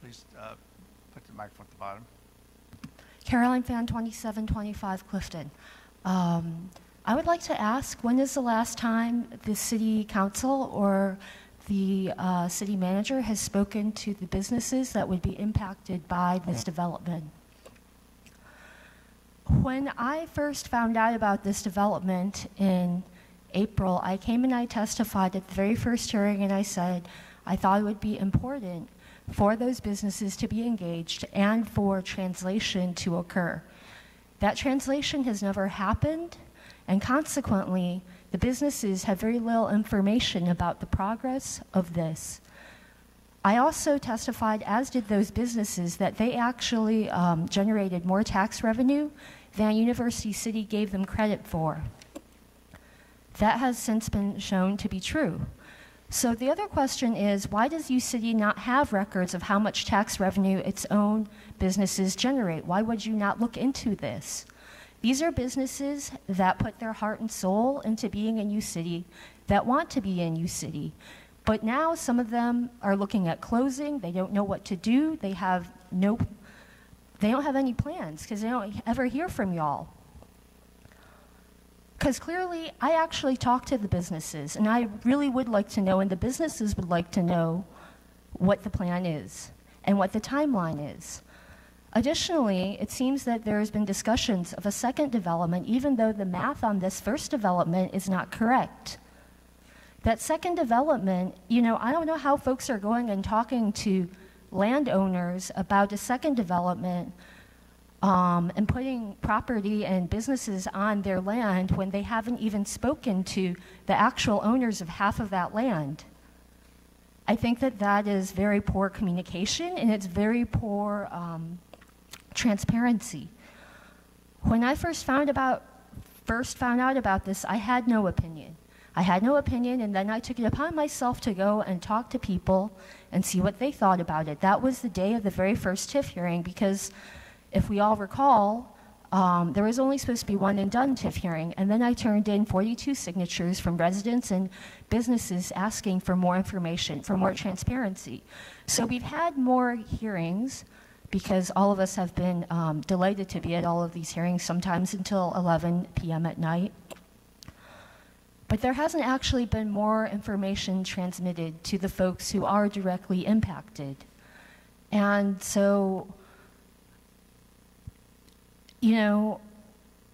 Please put the microphone at the bottom. Caroline Fan, 2725 Clifton. I would like to ask, when is the last time the city council or the city manager has spoken to the businesses that would be impacted by this development? When I first found out about this development in April, I came and I testified at the very first hearing, and I said I thought it would be important for those businesses to be engaged and for translation to occur. That translation has never happened, and consequently, the businesses have very little information about the progress of this. I also testified, as did those businesses, that they actually generated more tax revenue than University City gave them credit for. That has since been shown to be true. So the other question is, why does UCity not have records of how much tax revenue its own businesses generate? Why would you not look into this? These are businesses that put their heart and soul into being in UCity, that want to be in UCity. But now some of them are looking at closing. They don't know what to do. They don't have any plans because they don't ever hear from y'all. Because clearly, I actually talked to the businesses, and I really would like to know, and the businesses would like to know what the plan is and what the timeline is. Additionally, it seems that there has been discussions of a second development, even though the math on this first development is not correct. That second development, I don't know how folks are going and talking to landowners about a second development and putting property and businesses on their land when they haven't even spoken to the actual owners of half of that land. I think that that is very poor communication, and it's very poor transparency. When I first found out about this, I had no opinion. And then I took it upon myself to go and talk to people and see what they thought about it. That was the day of the very first TIF hearing, because if we all recall, there was only supposed to be one and done TIF hearing, and then I turned in 42 signatures from residents and businesses asking for more information, for more transparency. So we've had more hearings, because all of us have been delighted to be at all of these hearings, sometimes until 11 p.m. at night. But there hasn't actually been more information transmitted to the folks who are directly impacted. And so,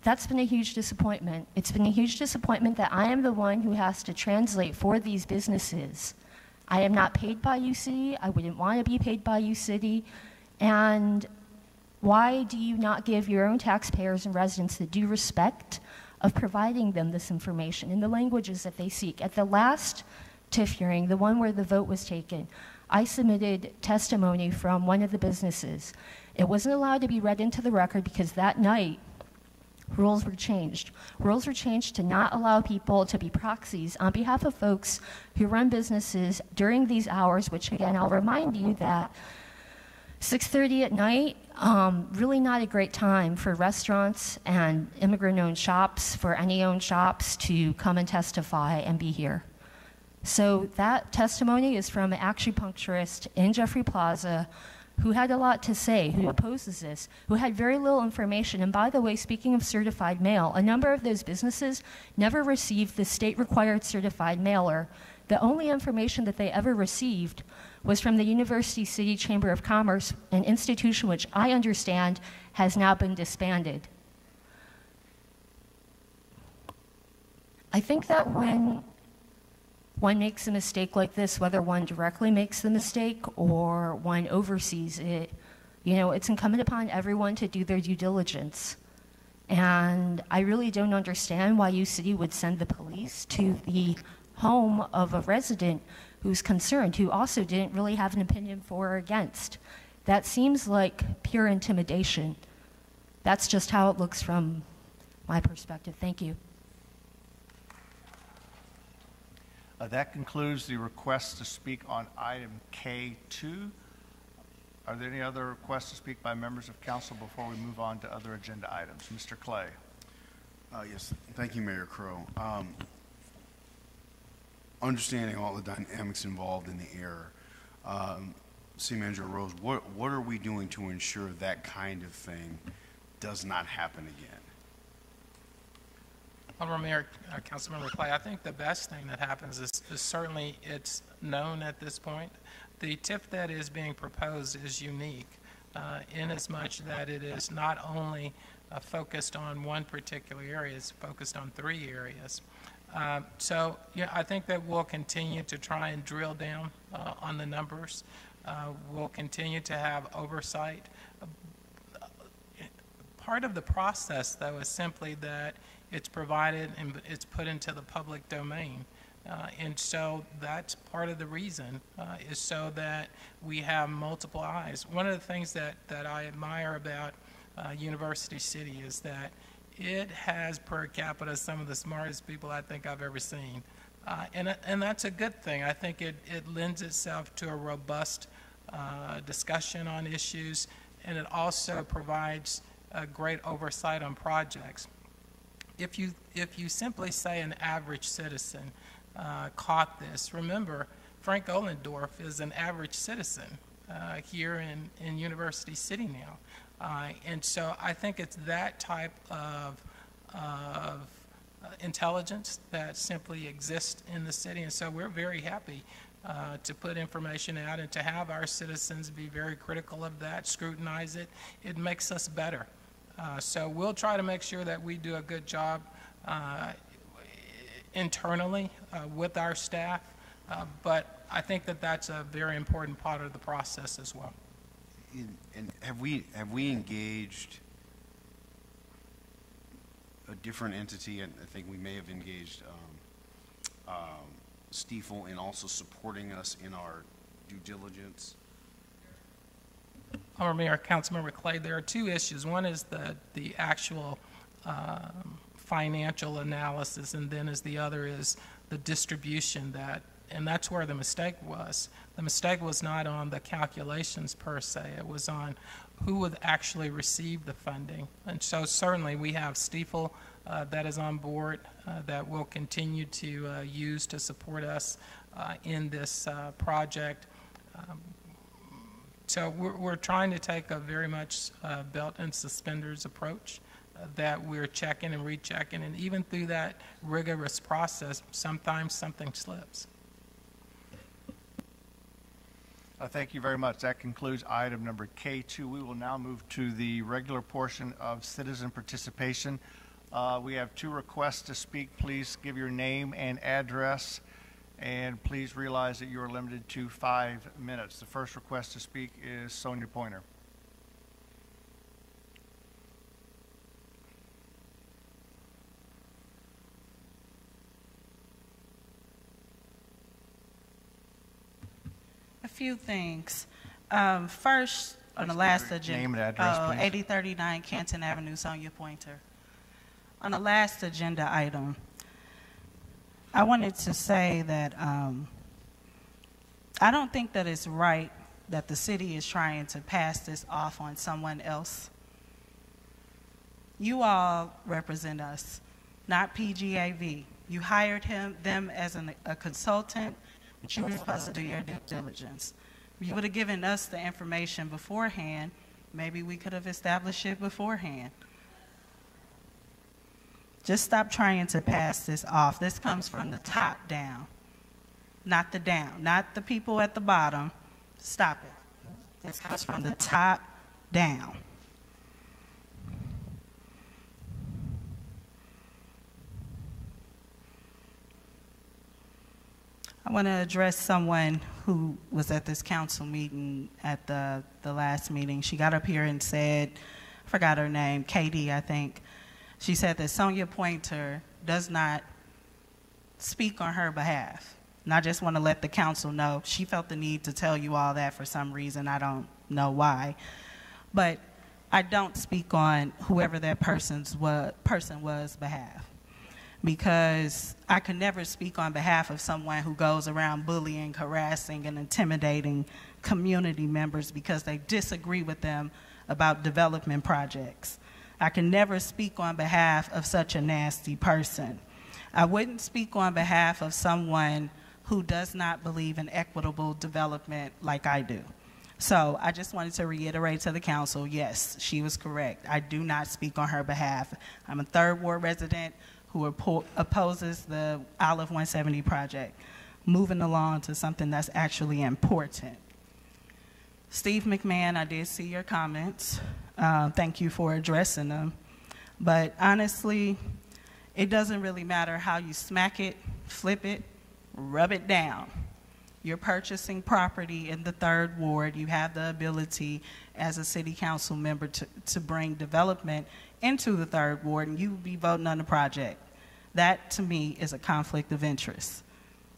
that's been a huge disappointment. It's been a huge disappointment that I am the one who has to translate for these businesses. I am not paid by UCity. I wouldn't want to be paid by UCity. And why do you not give your own taxpayers and residents the due respect of providing them this information in the languages that they seek? At the last TIF hearing, the one where the vote was taken, I submitted testimony from one of the businesses. It wasn't allowed to be read into the record because that night, rules were changed. Rules were changed to not allow people to be proxies on behalf of folks who run businesses during these hours, which again, I'll remind you that 6:30 at night, really not a great time for restaurants and immigrant-owned shops, for any owned shops to come and testify and be here. So that testimony is from an acupuncturist in Jeffrey Plaza who had a lot to say, who opposes this, who had very little information. And by the way, speaking of certified mail, a number of those businesses never received the state-required certified mailer. The only information that they ever received was from the University City Chamber of Commerce, an institution which I understand has now been disbanded. I think that when one makes a mistake like this, whether one directly makes the mistake or one oversees it, you know, it's incumbent upon everyone to do their due diligence. And I really don't understand why U City would send the police to the home of a resident who's concerned, who also didn't really have an opinion for or against. That seems like pure intimidation. That's just how it looks from my perspective. Thank you. That concludes the requests to speak on item K2. Are there any other requests to speak by members of council before we move on to other agenda items? Mr. Clay. Yes, thank you, Mayor Crow. Understanding all the dynamics involved in the error, City Manager Rose, what are we doing to ensure that kind of thing does not happen again? Honorable Mayor, Councilmember Clay, I think the best thing that happens is certainly it's known at this point. The TIF that is being proposed is unique in as much that it is not only focused on one particular area, it's focused on 3 areas. So yeah, I think that we'll continue to try and drill down on the numbers. We'll continue to have oversight. Part of the process, though, is simply that it's provided and it's put into the public domain. And so that's part of the reason is so that we have multiple eyes. One of the things that I admire about University City is that it has per capita some of the smartest people I think I've ever seen. And that's a good thing. I think it lends itself to a robust discussion on issues, and it also provides a great oversight on projects. If you simply say an average citizen caught this, remember, Frank Ohlendorf is an average citizen here in University City now. And so I think it's that type of intelligence that simply exists in the city. And so we're very happy to put information out and to have our citizens be very critical of that, scrutinize it. It makes us better. So we'll try to make sure that we do a good job internally with our staff, but I think that that's a very important part of the process as well. And have we engaged a different entity? And I think we may have engaged Stiefel in also supporting us in our due diligence. Honorable Mayor, Councilmember Clay, there are 2 issues. One is the actual financial analysis, and then the other is the distribution and that's where the mistake was. The mistake was not on the calculations per se, it was on who would actually receive the funding. And so certainly we have Stiefel that is on board that will continue to use to support us in this project. So we're trying to take a very much belt and suspenders approach that we're checking and rechecking, and even through that rigorous process, sometimes something slips. Thank you very much. That concludes item number K2. We will now move to the regular portion of citizen participation. We have 2 requests to speak. Please give your name and address, and please realize that you are limited to 5 minutes. The first request to speak is Sonia Pointer. A few things. First, on the last agenda, name and address, please. 8039 Canton Avenue, Sonia Pointer. On the last agenda item, I wanted to say that I don't think that it's right that the city is trying to pass this off on someone else. You all represent us, not PGAV. You hired them as a consultant, but you were supposed to do your due diligence. you would have given us the information beforehand, maybe we could have established it beforehand. Just stop trying to pass this off. This comes from the top down, not the down, not the people at the bottom. Stop it. This comes from the top down. I want to address someone who was at this council meeting at the last meeting. She got up here and said, I forgot her name, Katie, I think. She said that Sonia Pointer does not speak on her behalf. And I just want to let the council know, she felt the need to tell you all that for some reason. I don't know why. But I don't speak on whoever that person was behalf. Because I could never speak on behalf of someone who goes around bullying, harassing, and intimidating community members because they disagree with them about development projects. I can never speak on behalf of such a nasty person. I wouldn't speak on behalf of someone who does not believe in equitable development like I do. So I just wanted to reiterate to the council, yes, she was correct. I do not speak on her behalf. I'm a Third Ward resident who opposes the Olive 170 project. Moving along to something that's actually important. Steve McMahon, I did see your comments. Thank you for addressing them. But honestly, it doesn't really matter how you smack it, flip it, rub it down. You're purchasing property in the Third Ward. You have the ability as a city council member to bring development into the Third Ward, and you will be voting on the project. That, to me, is a conflict of interest.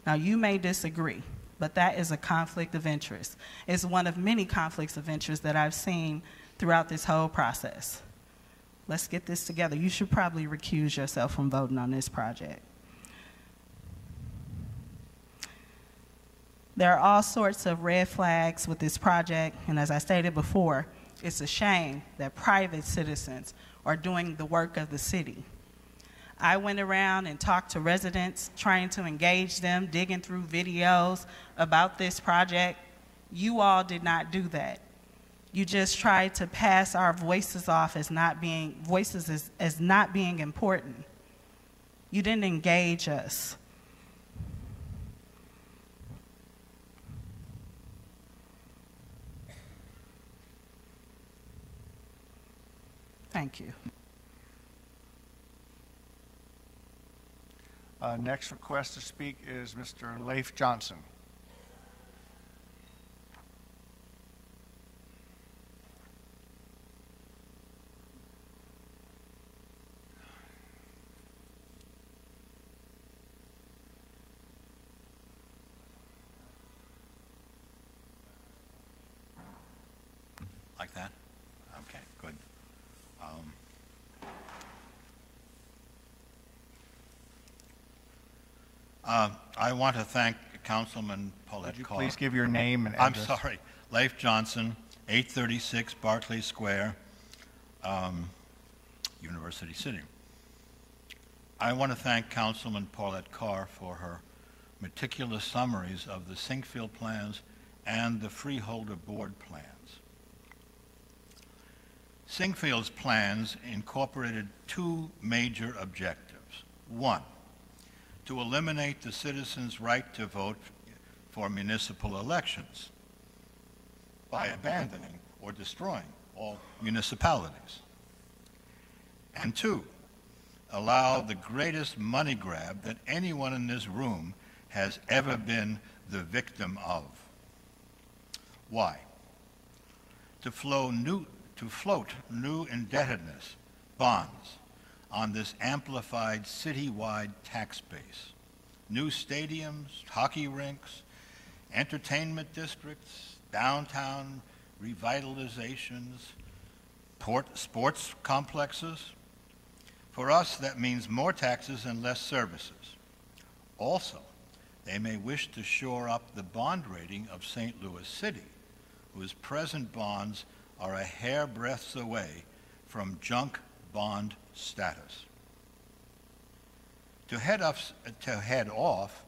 Now, you may disagree, but that is a conflict of interest. It's one of many conflicts of interest that I've seen throughout this whole process. Let's get this together. You should probably recuse yourself from voting on this project. There are all sorts of red flags with this project, and as I stated before, it's a shame that private citizens are doing the work of the city. I went around and talked to residents, trying to engage them, digging through videos about this project. You all did not do that. You just tried to pass our voices off as not being as not being important. You didn't engage us. Thank you. Next request to speak is Mr. Leif Johnson. Like that? Okay, good. I want to thank Councilman Paulette Carr. Would you please give your name and address? I'm sorry. Leif Johnson, 836 Barclay Square, University City. I want to thank Councilman Paulette Carr for her meticulous summaries of the Sinkfield plans and the Freeholder Board plans. Sinkfield's plans incorporated two major objectives. One, to eliminate the citizens' right to vote for municipal elections by abandoning or destroying all municipalities. And two, allow the greatest money grab that anyone in this room has ever been the victim of. Why? To float new indebtedness bonds on this amplified citywide tax base. New stadiums, hockey rinks, entertainment districts, downtown revitalizations, sports complexes. For us, that means more taxes and less services. Also, they may wish to shore up the bond rating of St. Louis City, whose present bonds are a hairbreadth away from junk bond status. To head off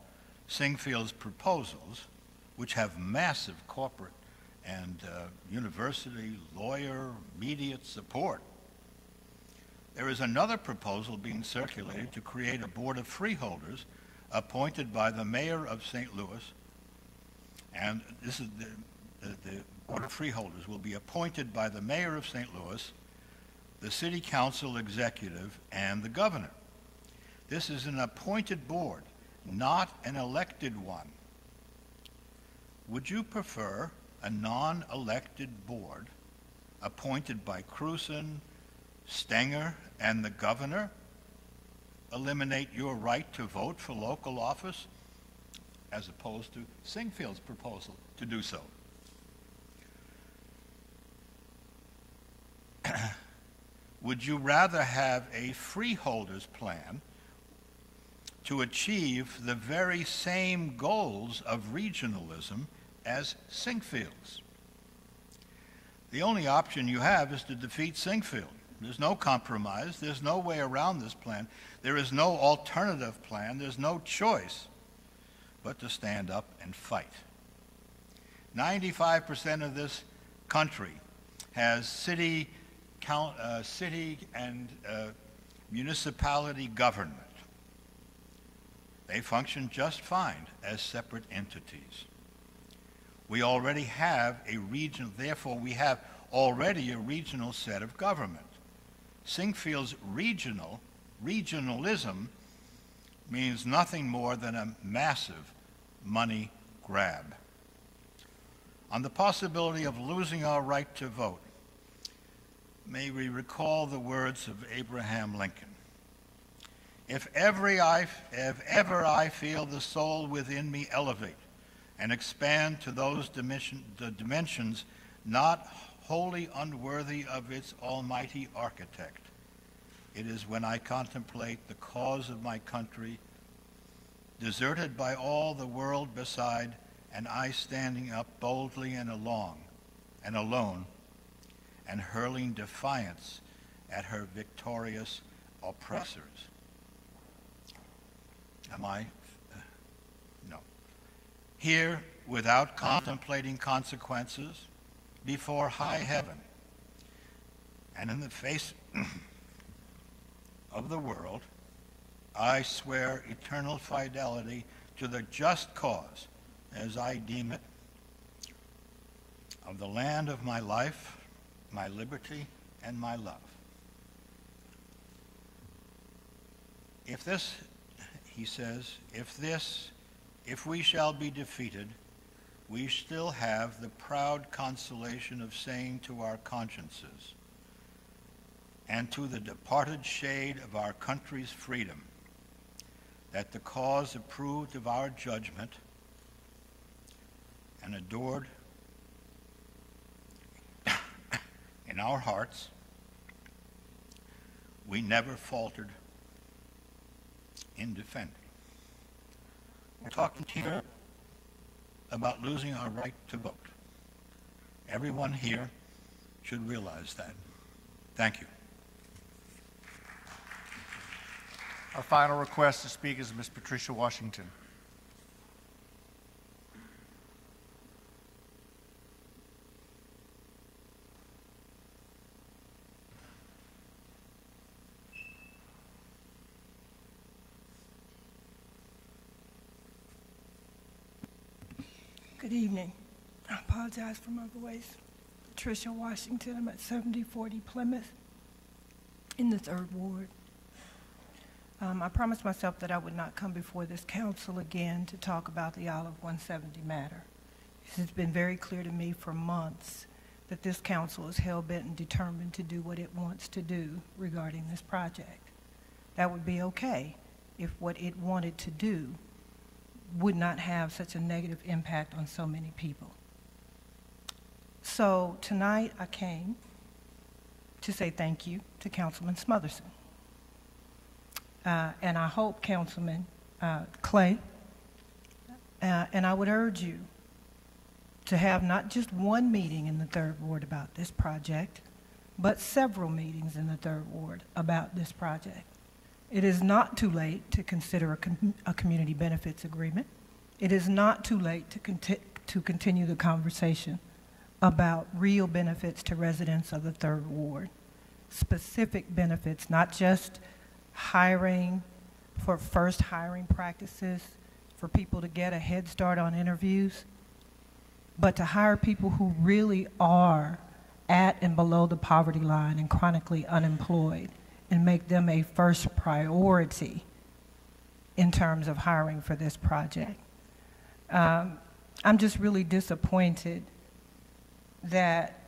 Sinkfield's proposals, which have massive corporate and university, lawyer, immediate support. There is another proposal being circulated to create a board of freeholders appointed by the mayor of St. Louis, and this is the board of freeholders will be appointed by the mayor of St. Louis, the city council executive, and the governor. This is an appointed board, not an elected one. Would you prefer a non-elected board appointed by Cruzen, Stenger, and the governor eliminate your right to vote for local office, as opposed to Singfield's proposal to do so? Would you rather have a freeholders plan to achieve the very same goals of regionalism as Singfield's? The only option you have is to defeat Singfield. There's no compromise. There's no way around this plan. There is no alternative plan. There's no choice but to stand up and fight. 95% of this country has city and municipality government. They function just fine as separate entities. We already have a region, therefore we have already a regional set of government. Singfield's regionalism means nothing more than a massive money grab. On the possibility of losing our right to vote, may we recall the words of Abraham Lincoln. If ever I feel the soul within me elevate and expand to those dimensions not wholly unworthy of its almighty architect, it is when I contemplate the cause of my country, deserted by all the world beside, and I standing up boldly and alone, and hurling defiance at her victorious oppressors. Am I? No. Here, without contemplating consequences, before high heaven, and in the face of the world, I swear eternal fidelity to the just cause, as I deem it, of the land of my life, my liberty, and my love. If this, he says, if we shall be defeated, we still have the proud consolation of saying to our consciences and to the departed shade of our country's freedom that the cause approved of our judgment and adored in our hearts, we never faltered in defending. We're talking here about losing our right to vote. Everyone here should realize that. Thank you. Our final request to speak is Ms. Patricia Washington. Good evening. I apologize for my voice. Patricia Washington. I'm at 7040 Plymouth in the 3rd Ward. I promised myself that I would not come before this council again to talk about the Olive 170 matter. It has been very clear to me for months that this council is hell-bent and determined to do what it wants to do regarding this project. That would be okay if what it wanted to do would not have such a negative impact on so many people. So tonight I came to say thank you to Councilman Smotherson. And I hope Councilman Clay, and I would urge you to have not just one meeting in the 3rd Ward about this project, but several meetings in the 3rd Ward about this project. It is not too late to consider a community benefits agreement. It is not too late to continue the conversation about real benefits to residents of the Third Ward. Specific benefits, not just hiring for first hiring practices for people to get a head start on interviews, but to hire people who really are at and below the poverty line and chronically unemployed and make them a first priority in terms of hiring for this project. I'm just really disappointed that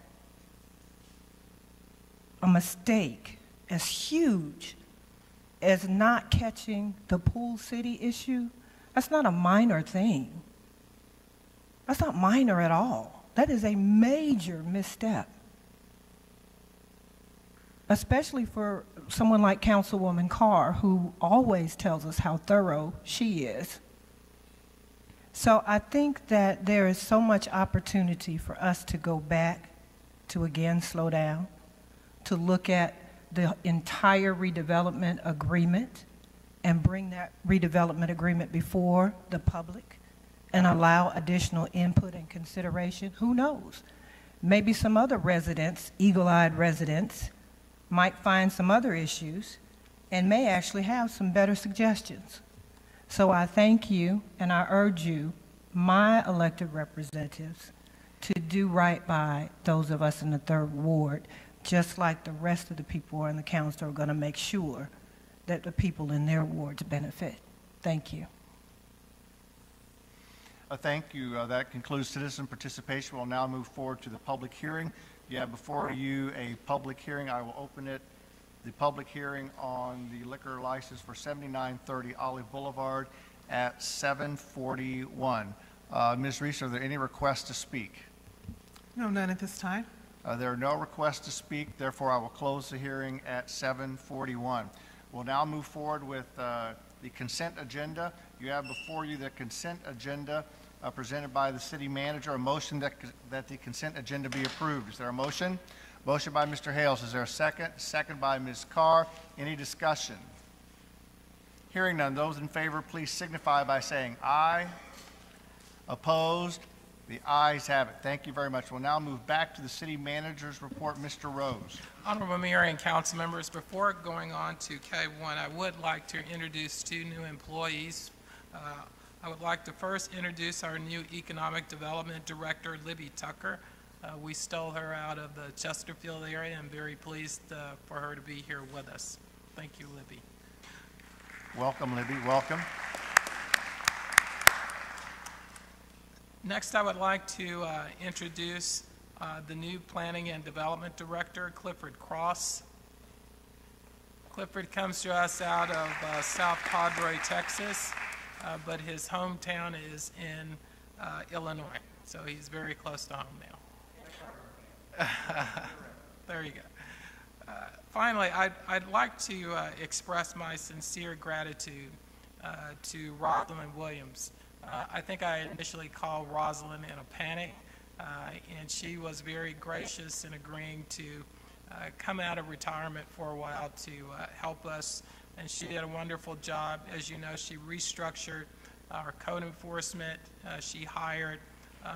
a mistake as huge as not catching the Pool City issue, that's not a minor thing. That's not minor at all. That is a major misstep, especially for someone like Councilwoman Carr, who always tells us how thorough she is. So I think that there is so much opportunity for us to go back, to again slow down, to look at the entire redevelopment agreement and bring that redevelopment agreement before the public and allow additional input and consideration. Who knows? Maybe some other residents, eagle-eyed residents, might find some other issues and may actually have some better suggestions. So I thank you, and I urge you, my elected representatives, to do right by those of us in the Third Ward, just like the rest of the people in the council are going to make sure that the people in their wards benefit. Thank you. Thank you. That concludes citizen participation. We'll now move forward to the public hearing. You have before you a public hearing. I will open it. The public hearing on the liquor license for 7930 Olive Boulevard at 7:41. Ms. Reese, are there any requests to speak? No, none at this time. There are no requests to speak. Therefore, I will close the hearing at 7:41. We'll now move forward with the consent agenda. You have before you the consent agenda presented by the city manager. A motion that the consent agenda be approved. Is there a motion? Motion by Mr. Hales. Is there a second? Second by Ms. Carr. Any discussion? Hearing none. Those in favor, please signify by saying aye. Opposed? The ayes have it. Thank you very much. We'll now move back to the city manager's report. Mr. Rose. Honorable Mayor and council members, before going on to K1, I would like to introduce two new employees. I would like to first introduce our new Economic Development Director, Libby Tucker. We stole her out of the Chesterfield area. I'm very pleased for her to be here with us. Thank you, Libby. Welcome, Libby. Welcome. Next, I would like to introduce the new Planning and Development Director, Clifford Cross. Clifford comes to us out of South Padre, Texas, but his hometown is in Illinois, so he's very close to home now. There you go. Finally, I'd like to express my sincere gratitude to Rosalind Williams. I think I initially called Rosalind in a panic, and she was very gracious in agreeing to come out of retirement for a while to help us, and she did a wonderful job. As you know, she restructured our code enforcement. She hired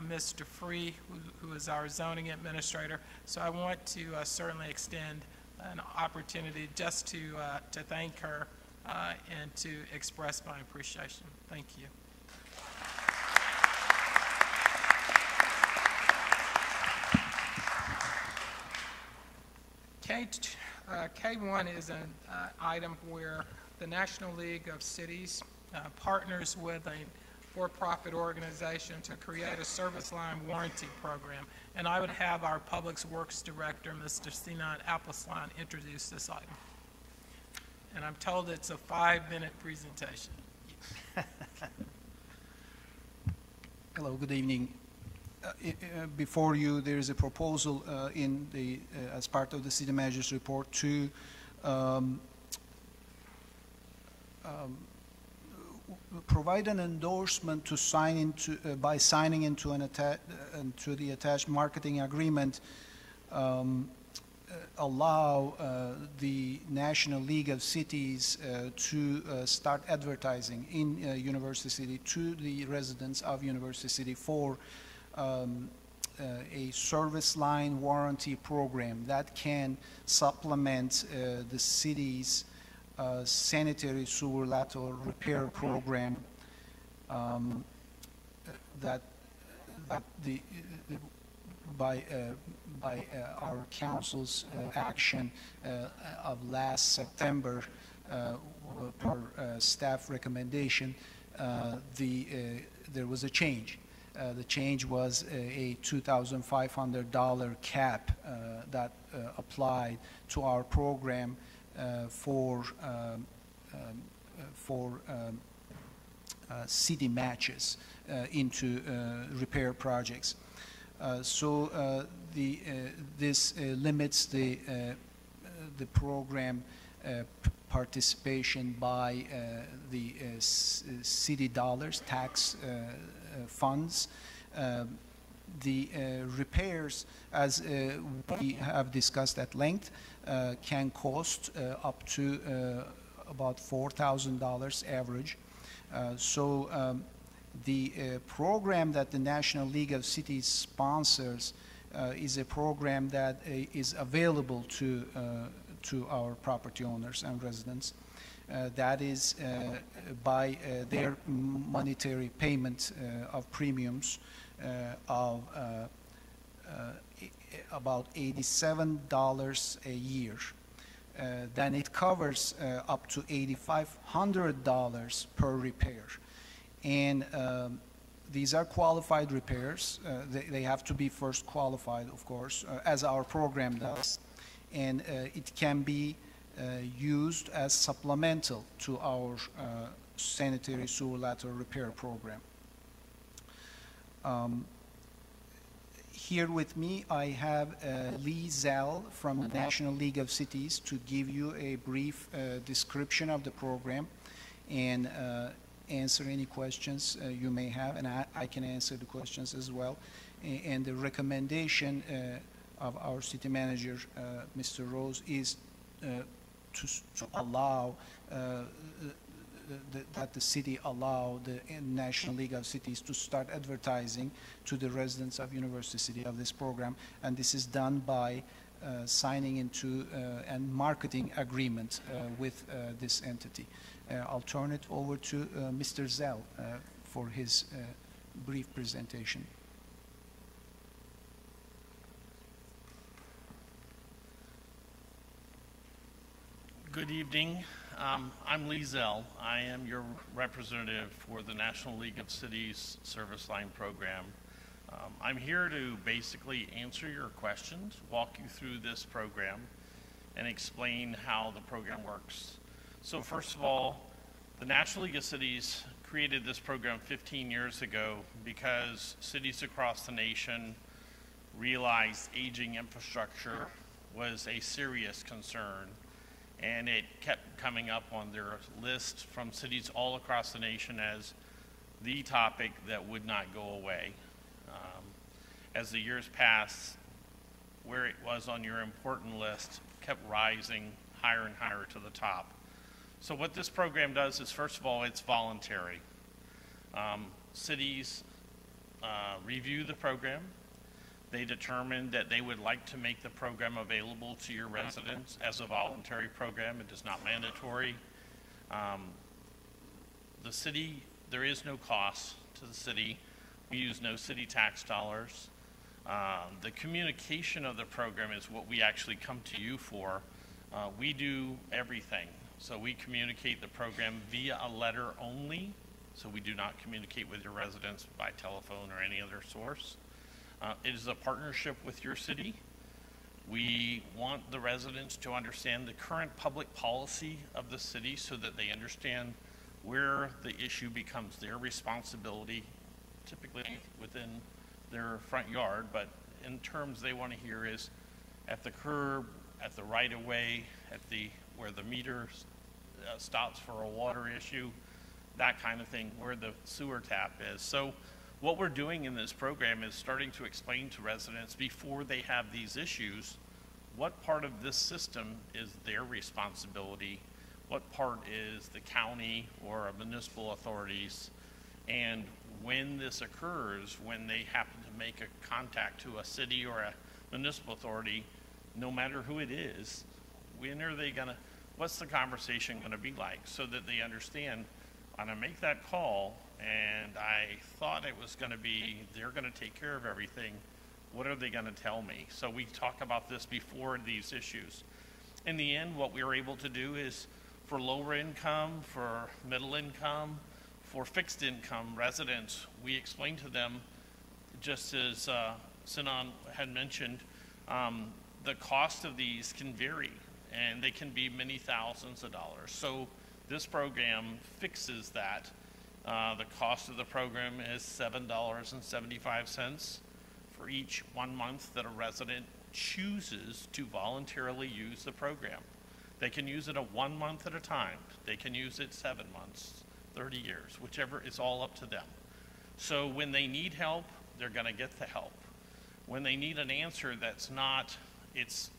Mr. Free, who is our zoning administrator. So I want to certainly extend an opportunity just to thank her and to express my appreciation. Thank you. K1 is an item where the National League of Cities partners with a for-profit organization to create a service line warranty program. And I would have our Public Works Director, Mr. Sinan Appelslan, introduce this item. And I'm told it's a 5-minute presentation. Hello, good evening. Before you, there is a proposal as part of the city manager's report to provide an endorsement to sign into by signing into the attached marketing agreement, allow the National League of Cities to start advertising in University City to the residents of University City for a service line warranty program that can supplement the city's sanitary sewer lateral repair program that by our council's action of last September per staff recommendation, there was a change. The change was a $2,500 cap that applied to our program for city matches into repair projects. This limits the program participation by the city dollars, tax funds. The repairs, as we have discussed at length, can cost up to about $4,000 average. The program that the National League of Cities sponsors is a program that is available to our property owners and residents. That is by their monetary payment of premiums of about $87 a year. Then it covers up to $8,500 per repair. And these are qualified repairs. They have to be first qualified, of course, as our program does. And it can be used as supplemental to our sanitary sewer lateral repair program. Here with me, I have Lee Zell from the National League of Cities to give you a brief description of the program and answer any questions you may have, and I can answer the questions as well. And the recommendation of our city manager, Mr. Rose, is to allow that the city allow the National League of Cities to start advertising to the residents of University City of this program, and this is done by signing into and marketing agreement with this entity. I'll turn it over to Mr. Zell for his brief presentation. Good evening. I'm Lee Zell. I am your representative for the National League of Cities Service Line Program. I'm here to basically answer your questions, walk you through this program, and explain how the program works. So first of all, the National League of Cities created this program 15 years ago because cities across the nation realized aging infrastructure was a serious concern, and it kept coming up on their list from cities all across the nation as the topic that would not go away. As the years passed, where it was on your important list kept rising higher and higher to the top. So what this program does is, first of all, it's voluntary. Cities review the program. They determine that they would like to make the program available to your residents as a voluntary program. It is not mandatory. The city, there is no cost to the city. We use no city tax dollars. The communication of the program is what we actually come to you for. We do everything. So we communicate the program via a letter only. So we do not communicate with your residents by telephone or any other source. It is a partnership with your city. We want the residents to understand the current public policy of the city so that they understand where the issue becomes their responsibility, typically within their front yard, but in terms they want to hear is at the curb, at the right-of-way, at the where the meter stops for a water issue, that kind of thing, where the sewer tap is. So what we're doing in this program is starting to explain to residents before they have these issues, what part of this system is their responsibility, what part is the county or a municipal authorities, And when this occurs, when they happen to make a contact to a city or a municipal authority, no matter who it is, when are they gonna, what's the conversation gonna be like, so that they understand, I'm gonna make that call, and I thought it was gonna be, they're gonna take care of everything. What are they gonna tell me? So we talk about this before these issues. In the end, what we were able to do is, for lower income, for middle income, for fixed income residents, we explained to them, just as Sinan had mentioned, the cost of these can vary, and they can be many thousands of dollars. So this program fixes that. The cost of the program is $7.75 for each 1 month that a resident chooses to voluntarily use the program. They can use it 1 month at a time. They can use it 7 months, 30 years, whichever, it's all up to them. So when they need help, they're going to get the help. When they need an answer that's not, it's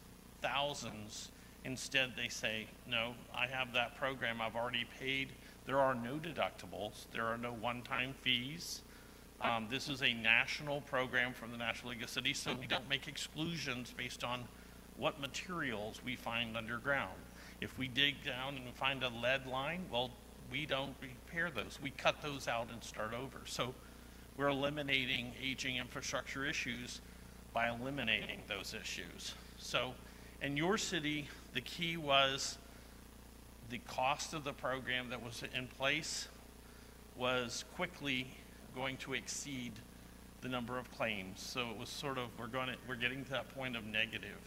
thousands, instead they say, no, I have that program, I've already paid. There are no deductibles. There are no one-time fees. This is a national program from the National League of Cities, so we don't make exclusions based on what materials we find underground. If we dig down and find a lead line, well, we don't repair those. We cut those out and start over. So we're eliminating aging infrastructure issues by eliminating those issues. So in your city, the key was the cost of the program that was in place was quickly going to exceed the number of claims. So it was sort of, we're getting to that point of negative.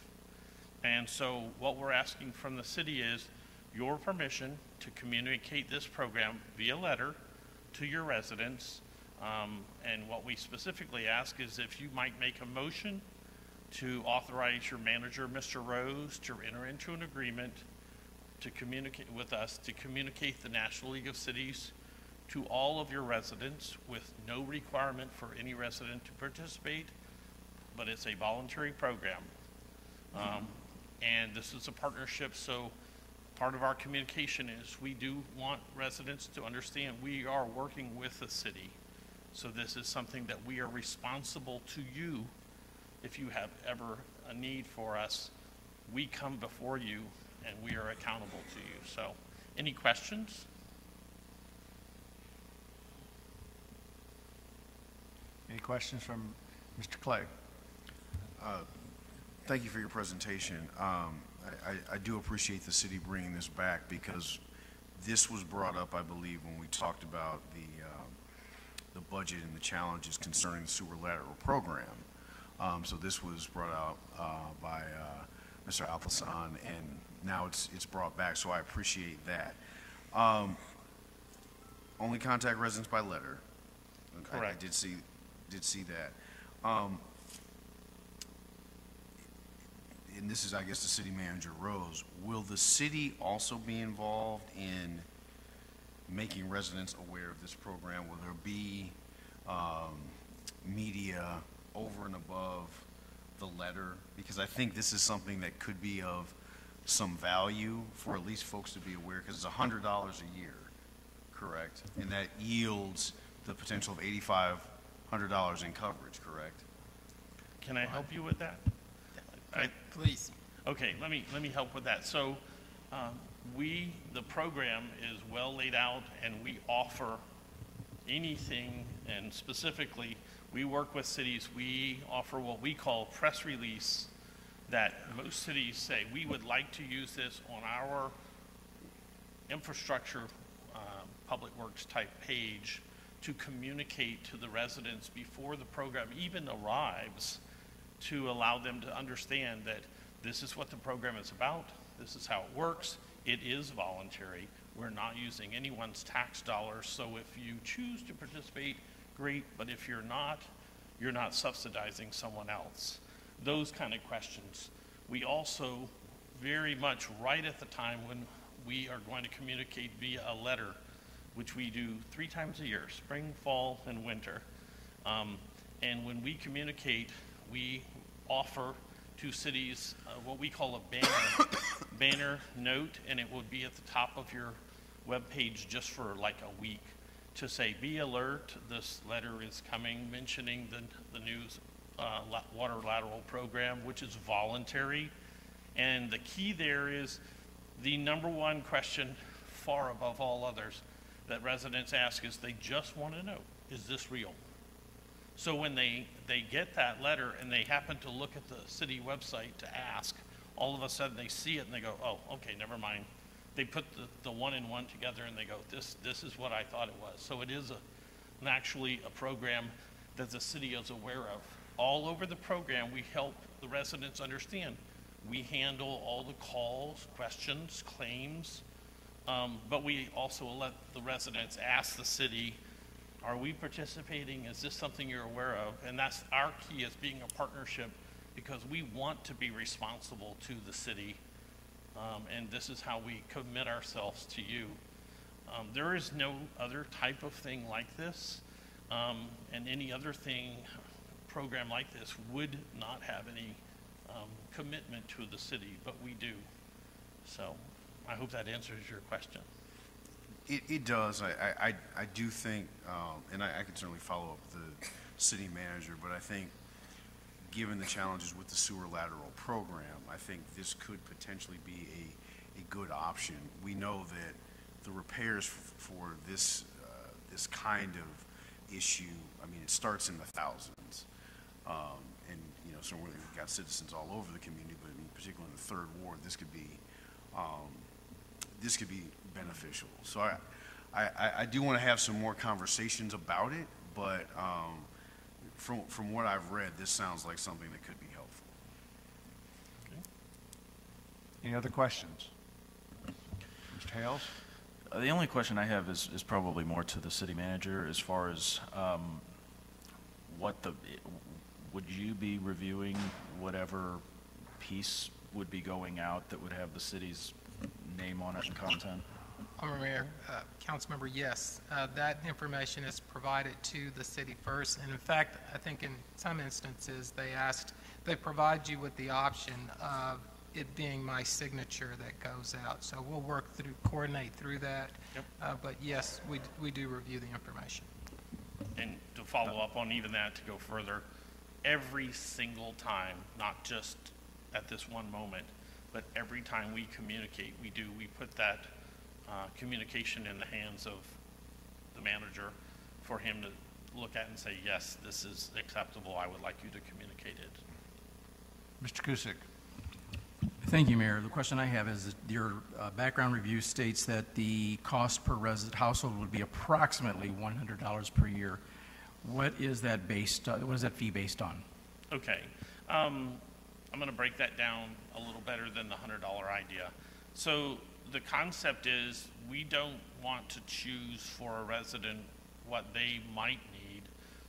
And so what we're asking from the city is your permission to communicate this program via letter to your residents. And what we specifically ask is if you might make a motion to authorize your manager, Mr. Rose, to enter into an agreement to communicate with us, to communicate the National League of Cities to all of your residents with no requirement for any resident to participate, but it's a voluntary program. And this is a partnership, so part of our communication is we do want residents to understand we are working with the city. So this is something that we are responsible to you. If you have ever a need for us, we come before you and we are accountable to you. So any questions? Any questions from Mr. Clay? Thank you for your presentation. I do appreciate the city bringing this back because this was brought up, I believe, when we talked about the budget and the challenges concerning the sewer lateral program. So this was brought out by Mr. Alfasan, and now it's brought back, so I appreciate that. Only contact residents by letter. Okay, Correct. I did see that. And this is, I guess, the city manager, Rose. Will the city also be involved in making residents aware of this program? Will there be media over and above the letter? Because I think this is something that could be of some value for at least folks to be aware, because it's $100 a year, correct? And that yields the potential of $8,500 in coverage, correct? Can I help you with that? Please. Okay, let me help with that. So the program is well laid out, and we offer anything, and specifically we work with cities. We offer what we call press release, that most cities say we would like to use this on our infrastructure public works type page to communicate to the residents before the program even arrives, to allow them to understand that this is what the program is about, this is how it works, it is voluntary, we're not using anyone's tax dollars, so if you choose to participate, great, but if you're not subsidizing someone else. Those kind of questions. We also very much right at the time when we are going to communicate via a letter, which we do 3 times a year, spring, fall, and winter. And when we communicate, we offer to cities what we call a banner note, and it will be at the top of your web page just for like a week to say, be alert, this letter is coming, mentioning the new water lateral program, which is voluntary. And the key there is the number one question, far above all others, that residents ask is they just want to know, is this real? So when they get that letter and they happen to look at the city website to ask, all of a sudden they see it and they go, oh, okay, never mind. They put the one and one together and they go, this is what I thought it was. So it is actually a program that the city is aware of. All over the program, we help the residents understand. We handle all the calls, questions, claims, but we also let the residents ask the city, are we participating? Is this something you're aware of? And that's our key, as being a partnership, because we want to be responsible to the city, and this is how we commit ourselves to you. There is no other type of thing like this, and any other program like this would not have any commitment to the city, but we do. So I hope that answers your question. It does. I do think, and I can certainly follow up with the city manager, but I think given the challenges with the sewer lateral program, I think this could potentially be a good option. We know that the repairs for this kind of issue, I mean, it starts in the thousands. And, you know, so we've got citizens all over the community, but in particular in the third ward, this could be beneficial. So I do want to have some more conversations about it, but from what I've read, this sounds like something that could be helpful. Okay. Any other questions? Mr. Hales? The only question I have is probably more to the city manager as far as would you be reviewing whatever piece would be going out that would have the city's name on it and content? Mayor, Councilmember, yes. That information is provided to the city first. And in fact, I think in some instances they provide you with the option of it being my signature that goes out. So we'll coordinate through that. Yep. But yes, we do review the information. And to follow up on even that, to go further, every single time, not just at this one moment, but every time we communicate, we put that communication in the hands of the manager for him to look at and say, yes, this is acceptable, I would like you to communicate it. Mr. Cusick. Thank you, Mayor. The question I have is your background review states that the cost per household would be approximately $100 per year. What is that based on? What is that fee based on? Okay. I'm going to break that down a little better than the $100 idea. So the concept is we don't want to choose for a resident what they might need.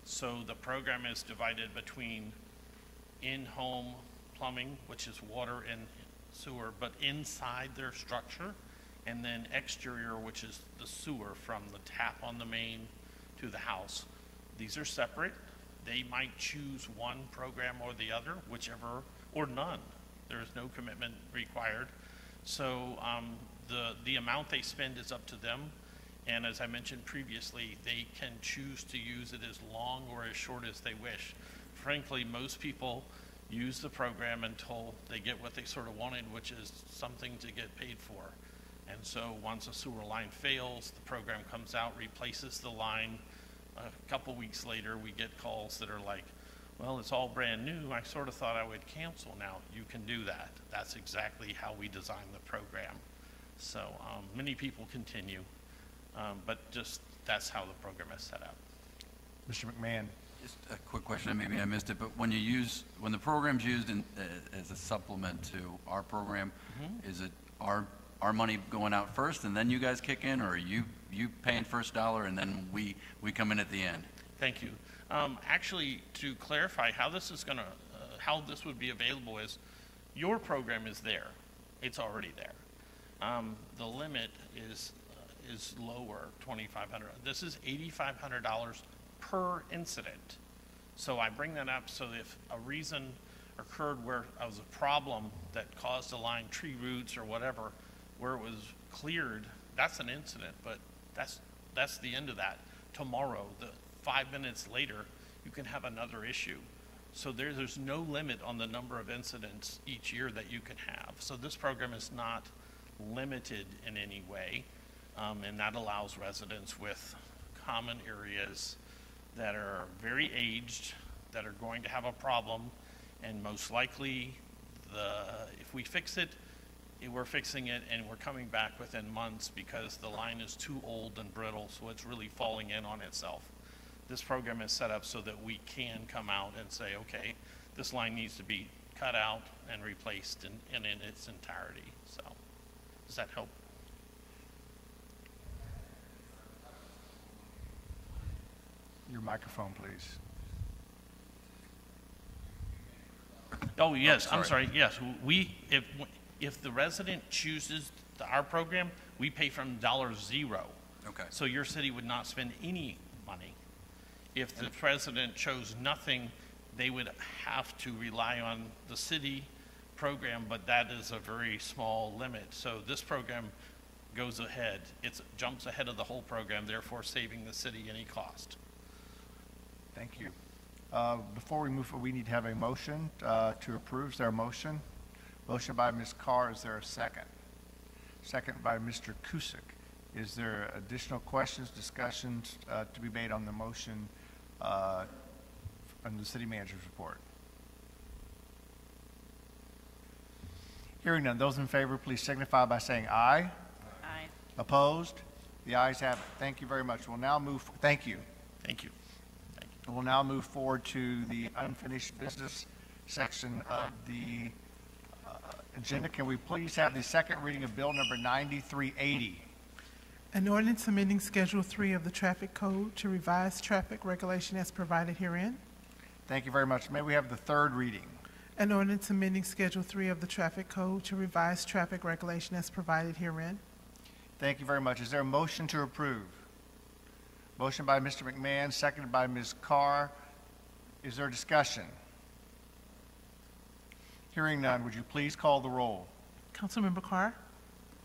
So the program is divided between in-home plumbing, which is water and sewer, but inside their structure, and then exterior, which is the sewer from the tap on the main to the house. These are separate. They might choose one program or the other, whichever, or none. There is no commitment required. So the amount they spend is up to them. And as I mentioned previously, they can choose to use it as long or as short as they wish. Frankly, most people use the program until they get what they sort of wanted, which is something to get paid for. And so once a sewer line fails, the program comes out, replaces the line. A couple weeks later, we get calls that are like, well, it's all brand new. I sort of thought I would cancel now. You can do that. That's exactly how we designed the program. So many people continue, but just that's how the program is set up. Mr. McMahon. Just a quick question, maybe I missed it, but when the program's used as a supplement to our program, is it our money going out first and then you guys kick in, or are you paying first dollar and then we come in at the end? Thank you. Actually, to clarify how this is going to, how this would be available is, your program is there. It's already there. The limit is lower, $2,500. This is $8,500 per incident. So I bring that up so if a reason occurred where there was a problem that caused a line, tree roots or whatever, where it was cleared, that's an incident, but that's the end of that. tomorrow, 5 minutes later, you can have another issue. So there's no limit on the number of incidents each year that you can have. So this program is not limited in any way, and that allows residents with common areas that are very aged, that are going to have a problem, and most likely, if we fix it, we're fixing it and we're coming back within months because the line is too old and brittle, so it's really falling in on itself. This program is set up so that we can come out and say, okay, this line needs to be cut out and replaced in its entirety. So, does that help? Your microphone, please. Oh, yes, I'm sorry, yes. If the resident chooses our program, we pay from $0. Okay. So your city would not spend any money. If the president chose nothing, they would have to rely on the city program, but that is a very small limit. So this program goes ahead. It jumps ahead of the whole program, therefore saving the city any cost. Thank you. Before we move, we need to have a motion to approve. Is there a motion? Motion by Ms. Carr. Is there a second? Second by Mr. Cusick. Is there additional questions, discussions to be made on the motion on the city manager's report? Hearing none, those in favor, please signify by saying aye. Aye. Opposed? The ayes have it. Thank you very much. We'll now move, thank you. Thank you. We'll now move forward to the unfinished business section of the agenda. Can we please have the second reading of Bill number 9380? An ordinance amending Schedule 3 of the Traffic Code to revise traffic regulation as provided herein. Thank you very much. May we have the third reading? An ordinance amending Schedule 3 of the Traffic Code to revise traffic regulation as provided herein. Thank you very much. Is there a motion to approve? Motion by Mr. McMahon, seconded by Ms. Carr. Is there discussion? Hearing none, would you please call the roll? Councilmember Carr?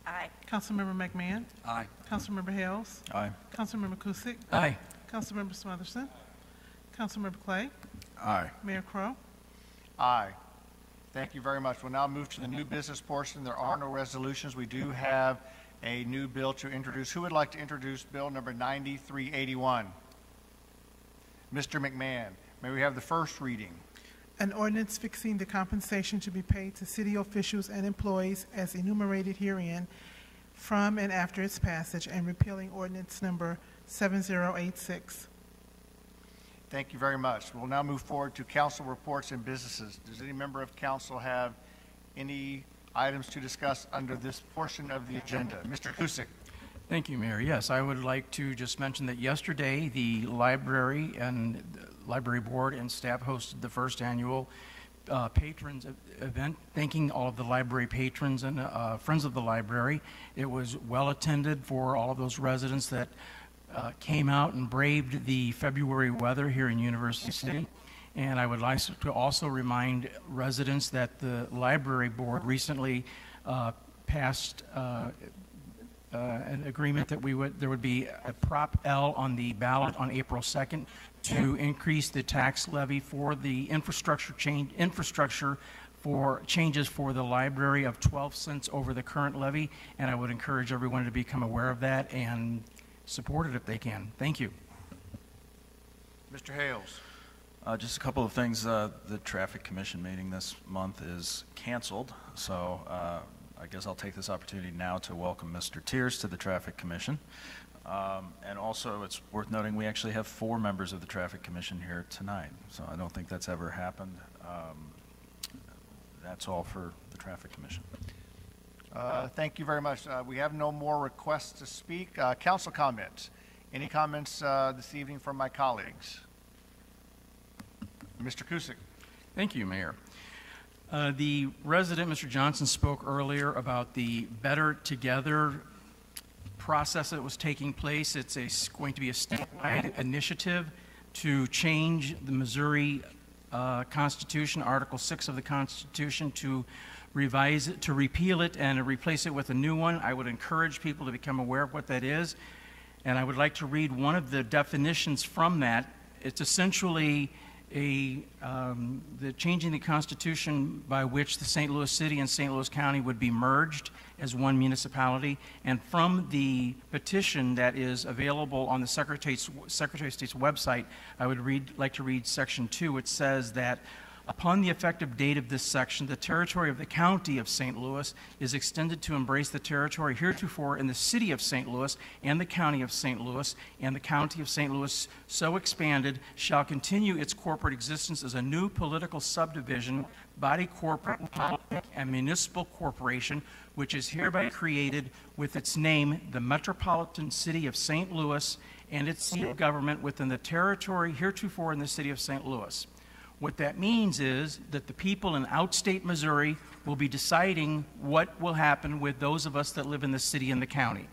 Aye. Councilmember McMahon? Aye. Councilmember Hales? Aye. Councilmember Cusick? Aye. Councilmember Smotherson? Councilmember Clay? Aye. Mayor Crowe? Aye. Thank you very much. We'll now move to the new business portion. There are no resolutions. We do have a new bill to introduce. Who would like to introduce Bill number 9381? Mr. McMahon. May we have the first reading? An ordinance fixing the compensation to be paid to city officials and employees as enumerated herein from and after its passage and repealing ordinance number 7086. Thank you very much. We'll now move forward to council reports and businesses. Does any member of council have any items to discuss under this portion of the agenda? Mr. Cusick. Thank you, Mayor. Yes, I would like to just mention that yesterday the library and the library board and staff hosted the first annual patrons event, thanking all of the library patrons and friends of the library. It was well attended for all of those residents that came out and braved the February weather here in University City. And I would like to also remind residents that the library board recently passed an agreement that there would be a Prop L on the ballot on April 2nd to increase the tax levy for the infrastructure for changes for the library of 12 cents over the current levy. And I would encourage everyone to become aware of that and support it if they can. Thank you. Mr. Hales. Just a couple of things. The Traffic Commission meeting this month is canceled, so I guess I'll take this opportunity now to welcome Mr. Tiers to the Traffic Commission. And also, it's worth noting we actually have 4 members of the Traffic Commission here tonight, so I don't think that's ever happened. That's all for the Traffic Commission. Thank you very much. We have no more requests to speak. Council comments. Any comments this evening from my colleagues? Mr. Cusick. Thank you, Mayor. The resident, Mr. Johnson, spoke earlier about the Better Together process that was taking place. It's going to be a statewide initiative to change the Missouri Constitution, Article 6 of the Constitution, to revise it, to repeal it and replace it with a new one. I would encourage people to become aware of what that is. And I would like to read one of the definitions from that. It's essentially the changing the Constitution by which the St. Louis City and St. Louis County would be merged as one municipality. And from the petition that is available on the Secretary of State's website, I would like to read Section 2. It says that upon the effective date of this section, the territory of the County of St. Louis is extended to embrace the territory heretofore in the City of St. Louis and the County of St. Louis, and the County of St. Louis, so expanded, shall continue its corporate existence as a new political subdivision, body corporate, and municipal corporation, which is hereby created with its name, the Metropolitan City of St. Louis, and its seat of government within the territory heretofore in the City of St. Louis. What that means is that the people in outstate Missouri will be deciding what will happen with those of us that live in the city and the county.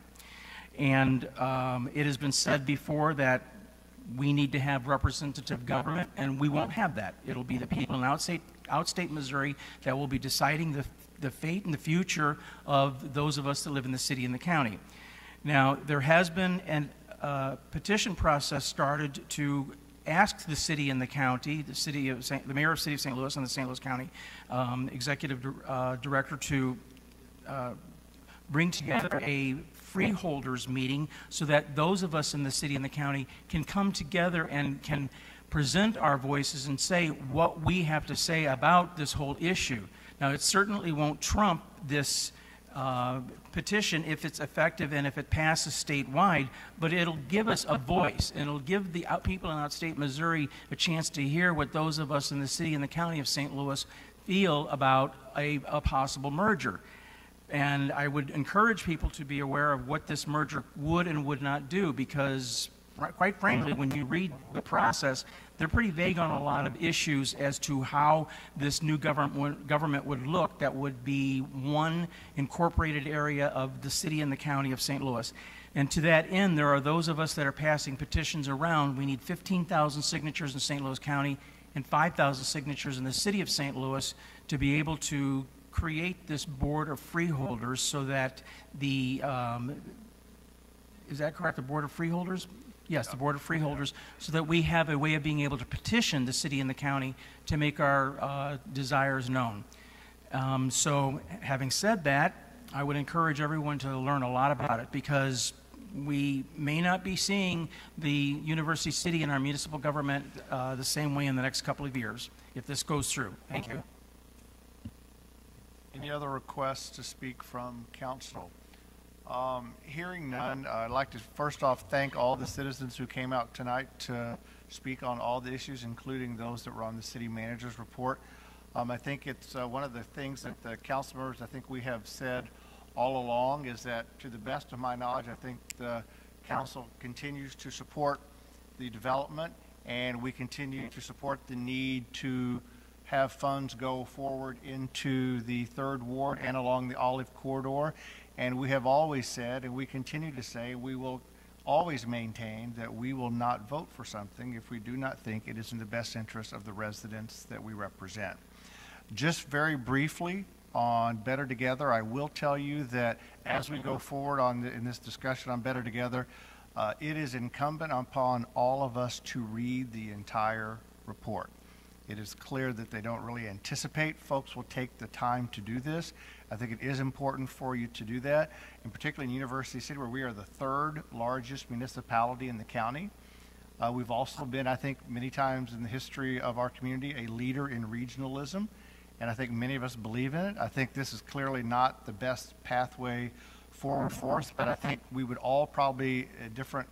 And it has been said before that we need to have representative government, and we won't have that. It'll be the people in outstate Missouri that will be deciding the fate and the future of those of us that live in the city and the county. Now, there has been a petition process started to ask the city and the county, the mayor of the city of St. Louis and the St. Louis County executive director to bring together a freeholders meeting so that those of us in the city and the county can come together and can present our voices and say what we have to say about this whole issue. Now, it certainly won't trump this petition if it's effective and if it passes statewide, but it'll give us a voice, and it'll give the people in outstate Missouri a chance to hear what those of us in the city and the county of St. Louis feel about a possible merger. And I would encourage people to be aware of what this merger would and would not do, because quite frankly, when you read the process, they're pretty vague on a lot of issues as to how this new government would look that would be one incorporated area of the city and the county of St. Louis. And to that end, there are those of us that are passing petitions around. We need 15,000 signatures in St. Louis County and 5,000 signatures in the city of St. Louis to be able to create this board of freeholders so that the, is that correct, the board of freeholders? Yes, the Board of Freeholders, so that we have a way of being able to petition the city and the county to make our desires known. So having said that, I would encourage everyone to learn a lot about it, because we may not be seeing the University City and our municipal government the same way in the next couple of years if this goes through. Thank you. Any other requests to speak from council? Hearing none, I'd like to first off thank all the citizens who came out tonight to speak on all the issues, including those that were on the city manager's report. I think it's one of the things that the council members, I think we have said all along, is that to the best of my knowledge, I think the council continues to support the development, and we continue to support the need to have funds go forward into the 3rd Ward and along the Olive Corridor. And we have always said, and we continue to say, we will always maintain that we will not vote for something if we do not think it is in the best interest of the residents that we represent. Just very briefly on Better Together, I will tell you that as we go forward in this discussion on Better Together, it is incumbent upon all of us to read the entire report. It is clear that they don't really anticipate folks will take the time to do this. I think it is important for you to do that, and particularly in University City, where we are the 3rd largest municipality in the county. We've also been, I think, many times in the history of our community, a leader in regionalism, and I think many of us believe in it. I think this is clearly not the best pathway forward for us, but I think we would all probably, different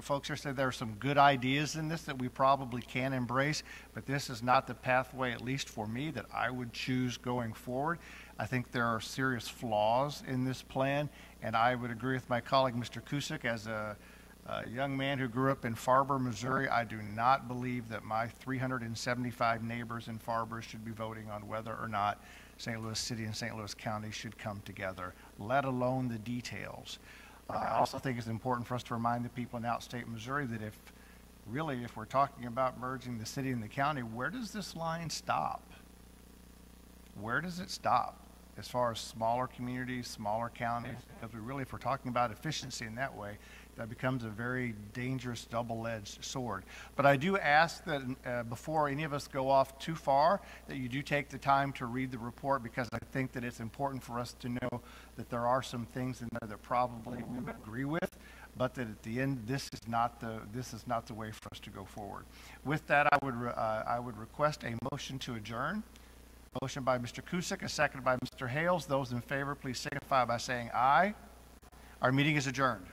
folks here said there are some good ideas in this that we probably can embrace, but this is not the pathway, at least for me, that I would choose going forward. I think there are serious flaws in this plan, and I would agree with my colleague, Mr. Cusick, as a young man who grew up in Farber, Missouri. I do not believe that my 375 neighbors in Farber should be voting on whether or not St. Louis City and St. Louis County should come together, let alone the details. I also think it's important for us to remind the people in outstate Missouri that if we're talking about merging the city and the county, where does this line stop? Where does it stop as far as smaller communities, smaller counties? Because if we're talking about efficiency in that way, that becomes a very dangerous double-edged sword. But I do ask that before any of us go off too far, that you do take the time to read the report, because I think that it's important for us to know that there are some things in there that probably we would agree with, but that at the end, this is not the way for us to go forward. With that, I would request a motion to adjourn. Motion by Mr. Cusick, a second by Mr. Hales. Those in favor, please signify by saying aye. Our meeting is adjourned.